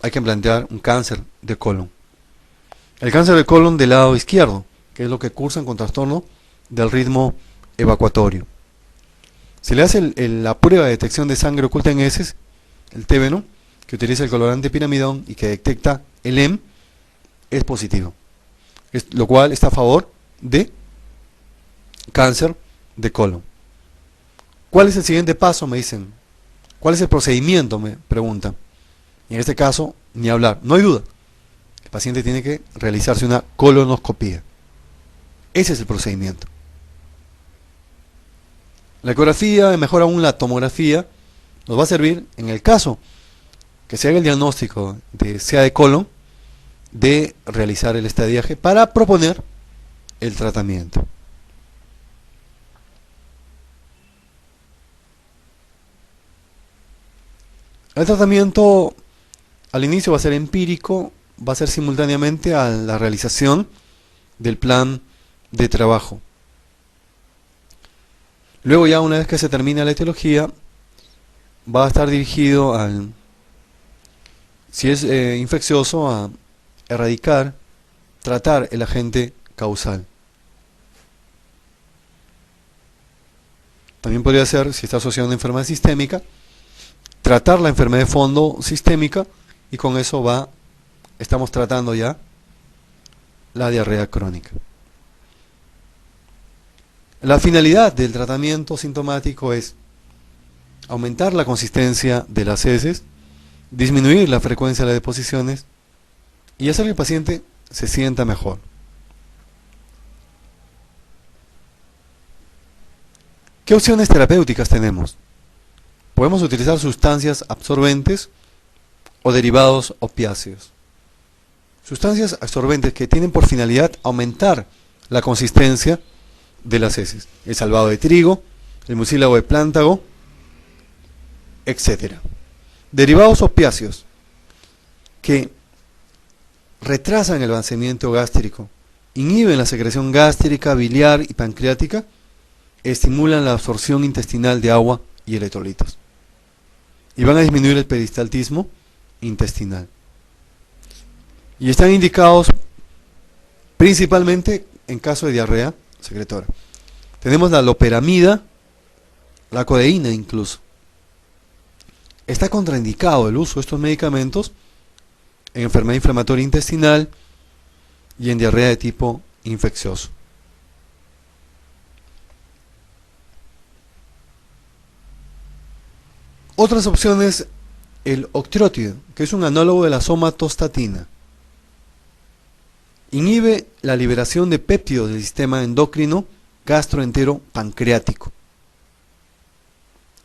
hay que plantear un cáncer de colon. El cáncer de colon del lado izquierdo, que es lo que cursan con trastorno del ritmo evacuatorio. Se le hace la prueba de detección de sangre oculta en heces, el TBNO, que utiliza el colorante piramidón y que detecta el EM, es positivo, lo cual está a favor de cáncer de colon. ¿Cuál es el siguiente paso? Me dicen. ¿Cuál es el procedimiento? Me preguntan. Y en este caso, ni hablar. No hay duda. El paciente tiene que realizarse una colonoscopía. Ese es el procedimiento. La ecografía, mejor aún la tomografía, nos va a servir en el caso que se haga el diagnóstico de sea de colon, de realizar el estadiaje para proponer el tratamiento. El tratamiento al inicio va a ser empírico, va a ser simultáneamente a la realización del plan de trabajo. Luego ya una vez que se termina la etiología, va a estar dirigido al, si es infeccioso, a erradicar, tratar el agente causal. También podría ser, si está asociado a una enfermedad sistémica, tratar la enfermedad de fondo sistémica y con eso estamos tratando ya la diarrea crónica. La finalidad del tratamiento sintomático es aumentar la consistencia de las heces, disminuir la frecuencia de las deposiciones y hacer que el paciente se sienta mejor. ¿Qué opciones terapéuticas tenemos? Podemos utilizar sustancias absorbentes o derivados opiáceos. Sustancias absorbentes que tienen por finalidad aumentar la consistencia de las heces. El salvado de trigo, el mucílago de plántago, etc. Derivados opiáceos que retrasan el vaciamiento gástrico, inhiben la secreción gástrica, biliar y pancreática, estimulan la absorción intestinal de agua y electrolitos y van a disminuir el peristaltismo intestinal. Y están indicados principalmente en caso de diarrea secretora. Tenemos la loperamida, la codeína incluso. Está contraindicado el uso de estos medicamentos en enfermedad inflamatoria intestinal y en diarrea de tipo infeccioso. Otras opciones, el octreotide, que es un análogo de la somatostatina. Inhibe la liberación de péptidos del sistema endocrino gastroentero pancreático.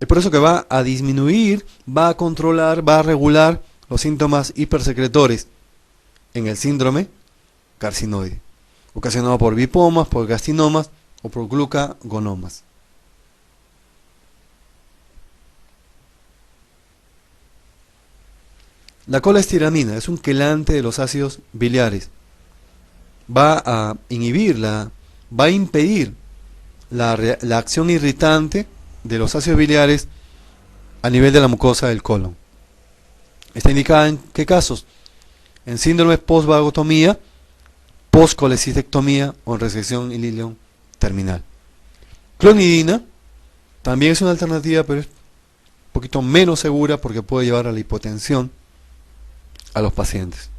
Es por eso que va a disminuir, va a controlar, va a regular los síntomas hipersecretores en el síndrome carcinoide, ocasionado por bipomas, por gastinomas o por glucagonomas. La colestiramina es un quelante de los ácidos biliares. Va a inhibir, va a impedir la acción irritante de los ácidos biliares a nivel de la mucosa del colon. Está indicada en qué casos: en síndrome post-vagotomía, post-colecistectomía o en resección ilíaco terminal. Clonidina también es una alternativa, pero es un poquito menos segura porque puede llevar a la hipotensión a los pacientes.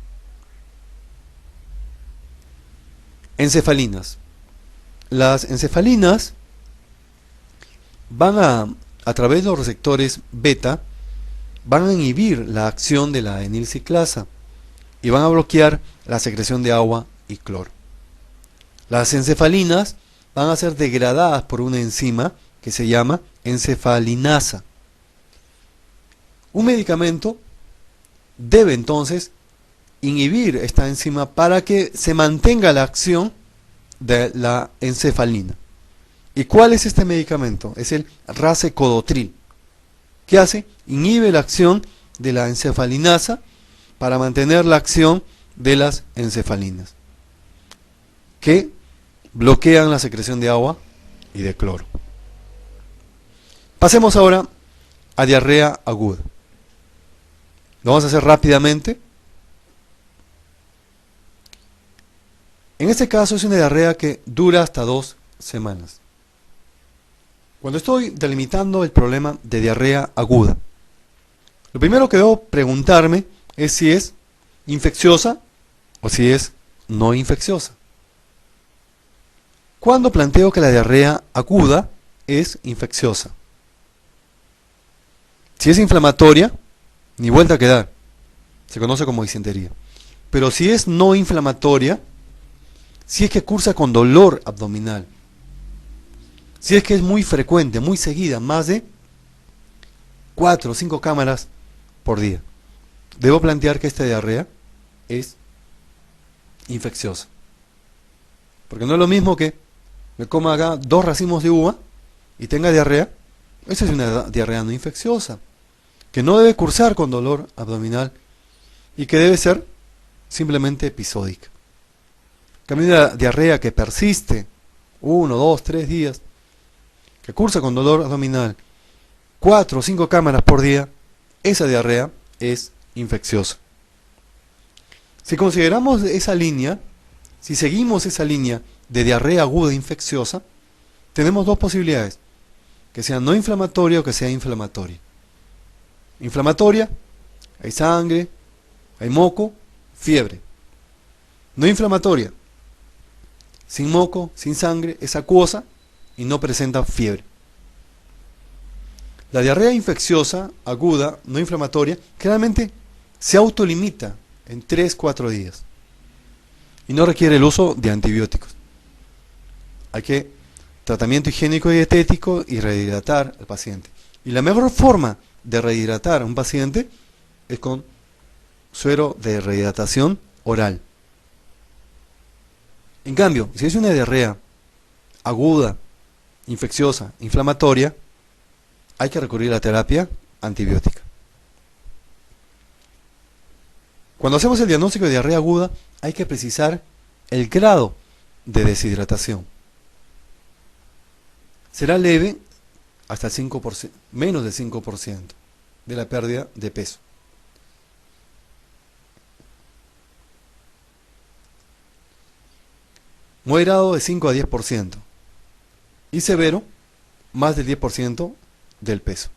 Encefalinas. Las encefalinas van a través de los receptores beta, van a inhibir la acción de la enilciclasa y van a bloquear la secreción de agua y cloro. Las encefalinas van a ser degradadas por una enzima que se llama encefalinasa. Un medicamento debe entonces inhibir esta enzima para que se mantenga la acción de la encefalina. ¿Y cuál es este medicamento? Es el racecodotril. ¿Qué hace? Inhibe la acción de la encefalinasa para mantener la acción de las encefalinas, que bloquean la secreción de agua y de cloro. Pasemos ahora a diarrea aguda. Lo vamos a hacer rápidamente. En este caso es una diarrea que dura hasta 2 semanas. Cuando estoy delimitando el problema de diarrea aguda, lo primero que debo preguntarme es si es infecciosa o si es no infecciosa. Cuando planteo que la diarrea aguda es infecciosa. Si es inflamatoria, ni vuelta a quedar. Se conoce como disentería. Pero si es no inflamatoria, si es que cursa con dolor abdominal, si es que es muy frecuente, muy seguida, más de 4 o 5 cámaras por día, debo plantear que esta diarrea es infecciosa. Porque no es lo mismo que me coma acá 2 racimos de uva y tenga diarrea. Esa es una diarrea no infecciosa, que no debe cursar con dolor abdominal y que debe ser simplemente episódica. Cambio una diarrea que persiste 1, 2, 3 días, que cursa con dolor abdominal 4 o 5 cámaras por día, esa diarrea es infecciosa. Si consideramos esa línea, si seguimos esa línea de diarrea aguda infecciosa, tenemos 2 posibilidades: que sea no inflamatoria o que sea inflamatoria. Inflamatoria, hay sangre, hay moco, fiebre. No inflamatoria, sin moco, sin sangre, es acuosa y no presenta fiebre. La diarrea infecciosa, aguda, no inflamatoria, generalmente se autolimita en 3-4 días y no requiere el uso de antibióticos. Hay que tratamiento higiénico y dietético y rehidratar al paciente. Y la mejor forma de rehidratar a un paciente es con suero de rehidratación oral. En cambio, si es una diarrea aguda, infecciosa, inflamatoria, hay que recurrir a la terapia antibiótica. Cuando hacemos el diagnóstico de diarrea aguda, hay que precisar el grado de deshidratación. Será leve hasta el 5%, menos del 5% de la pérdida de peso. Moderado de 5 a 10% y severo más del 10% del peso.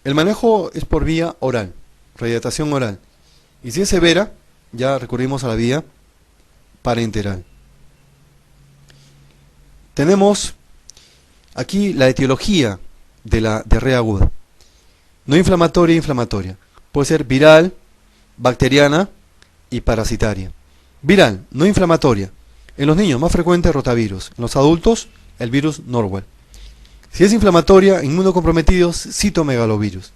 El manejo es por vía oral, rehidratación oral, y si es severa ya recurrimos a la vía parenteral. Tenemos aquí la etiología de la diarrea aguda. No inflamatoria e inflamatoria. Puede ser viral, bacteriana y parasitaria. Viral, no inflamatoria. En los niños más frecuente rotavirus. En los adultos el virus Norwell. Si es inflamatoria, inmunocomprometidos, citomegalovirus.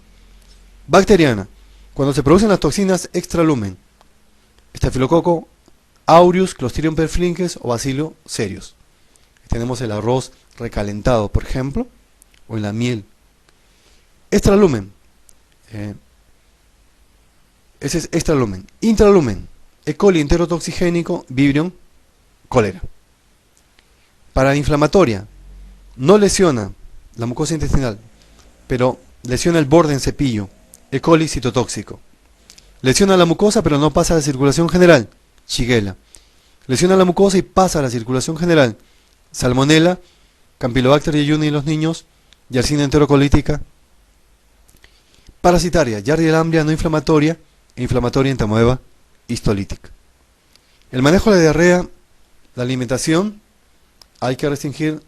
Bacteriana, cuando se producen las toxinas extralumen. Estafilococo aureus, Clostridium perfringens o Bacillus cereus. Tenemos el arroz recalentado, por ejemplo, o en la miel. Extralumen. Ese es extralumen. Intralumen. E. coli enterotoxigénico, Vibrio, cólera. Para inflamatoria, no lesiona la mucosa intestinal, pero lesiona el borde en cepillo, E. coli citotóxico. Lesiona la mucosa, pero no pasa a la circulación general, Shigella. Lesiona la mucosa y pasa a la circulación general, Salmonella, Campylobacter jejuni en los niños, Yersinia enterocolítica. Parasitaria, Yardia lamblia no inflamatoria e inflamatoria entamoeba histolítica. El manejo de la diarrea, la alimentación, hay que restringir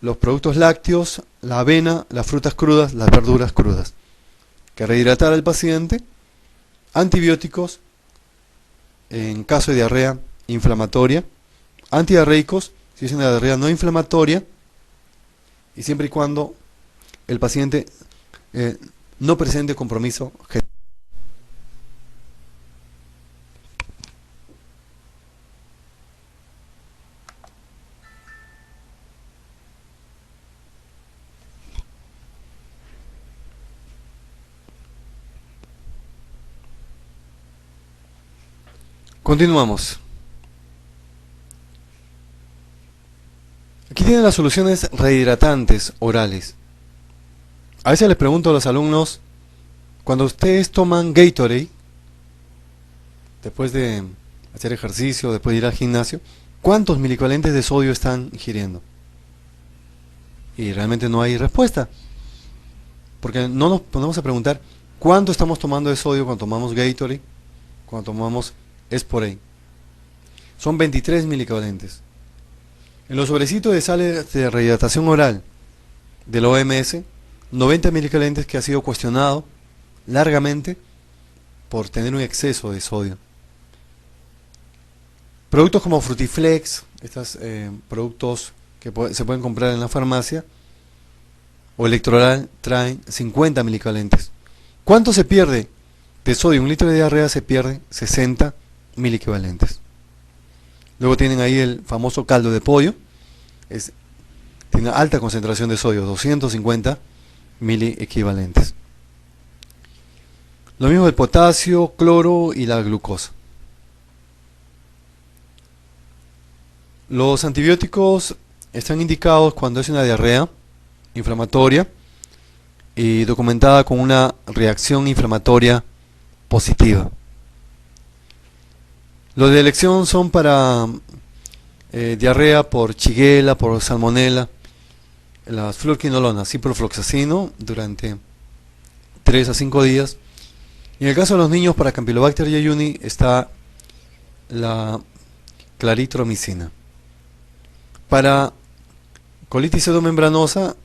los productos lácteos, la avena, las frutas crudas, las verduras crudas. Que rehidratar al paciente, antibióticos en caso de diarrea inflamatoria, antidiarreicos si es una diarrea no inflamatoria y siempre y cuando el paciente no presente compromiso general. Continuamos. Aquí tienen las soluciones rehidratantes orales. A veces les pregunto a los alumnos, cuando ustedes toman Gatorade, después de hacer ejercicio, después de ir al gimnasio, ¿cuántos milicovalentes de sodio están ingiriendo? Y realmente no hay respuesta, porque no nos ponemos a preguntar cuánto estamos tomando de sodio cuando tomamos Gatorade, cuando tomamos Sporade. Son 23 milicovalentes. En los sobrecitos de sales de rehidratación oral de la OMS, 90 milicovalentes, que ha sido cuestionado largamente por tener un exceso de sodio. Productos como Frutiflex, estos productos que se pueden comprar en la farmacia, o Electroral, traen 50 milicovalentes. ¿Cuánto se pierde de sodio? Un litro de diarrea se pierde 60 miliequivalentes. Luego tienen ahí el famoso caldo de pollo, tiene alta concentración de sodio, 250 miliequivalentes. Lo mismo el potasio, cloro y la glucosa. Los antibióticos están indicados cuando es una diarrea inflamatoria y documentada con una reacción inflamatoria positiva. Los de elección son para diarrea por Shigella, por salmonella, las fluoroquinolonas, ciprofloxacino durante 3 a 5 días. Y en el caso de los niños, para Campylobacter jejuni está la claritromicina. Para colitis pseudomembranosa,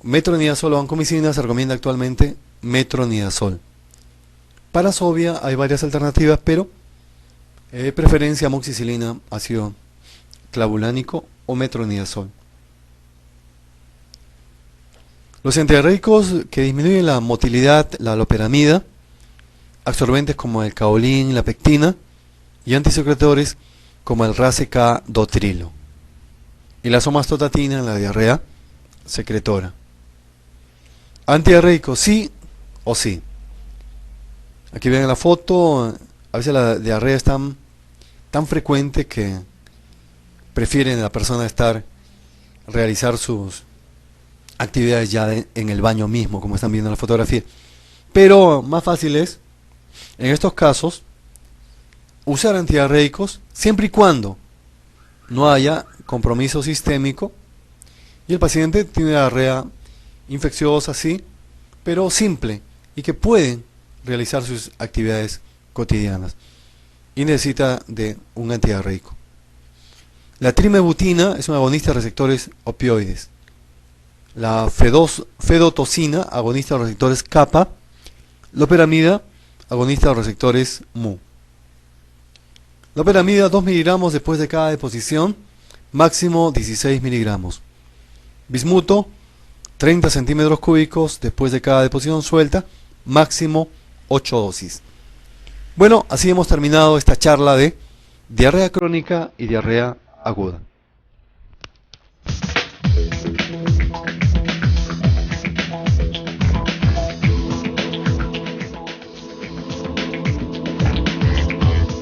metronidazol o vancomicina, se recomienda actualmente metronidazol. Para Sofia hay varias alternativas, pero preferencia amoxicilina, ácido clavulánico o metronidazol. Los antidiarreicos que disminuyen la motilidad, la loperamida, absorbentes como el caolín, la pectina, y antisecretores como el racecadotrilo. Y la somastostatina en la diarrea secretora. Antidiarreico sí o sí. Aquí ven la foto, a veces la diarrea es tan frecuente que prefieren la persona realizar sus actividades ya en el baño mismo, como están viendo en la fotografía. Pero más fácil es, en estos casos, usar antidiarreicos siempre y cuando no haya compromiso sistémico y el paciente tiene diarrea infecciosa, sí, pero simple y que puede realizar sus actividades cotidianas y necesita de un antidiarreico. La trimebutina es un agonista de receptores opioides. La fedotocina, agonista de los receptores kappa. Loperamida, agonista de los receptores mu. Loperamida, 2 miligramos después de cada deposición, máximo 16 miligramos. Bismuto, 30 centímetros cúbicos después de cada deposición suelta, máximo 8 dosis. Bueno, así hemos terminado esta charla de diarrea crónica y diarrea aguda.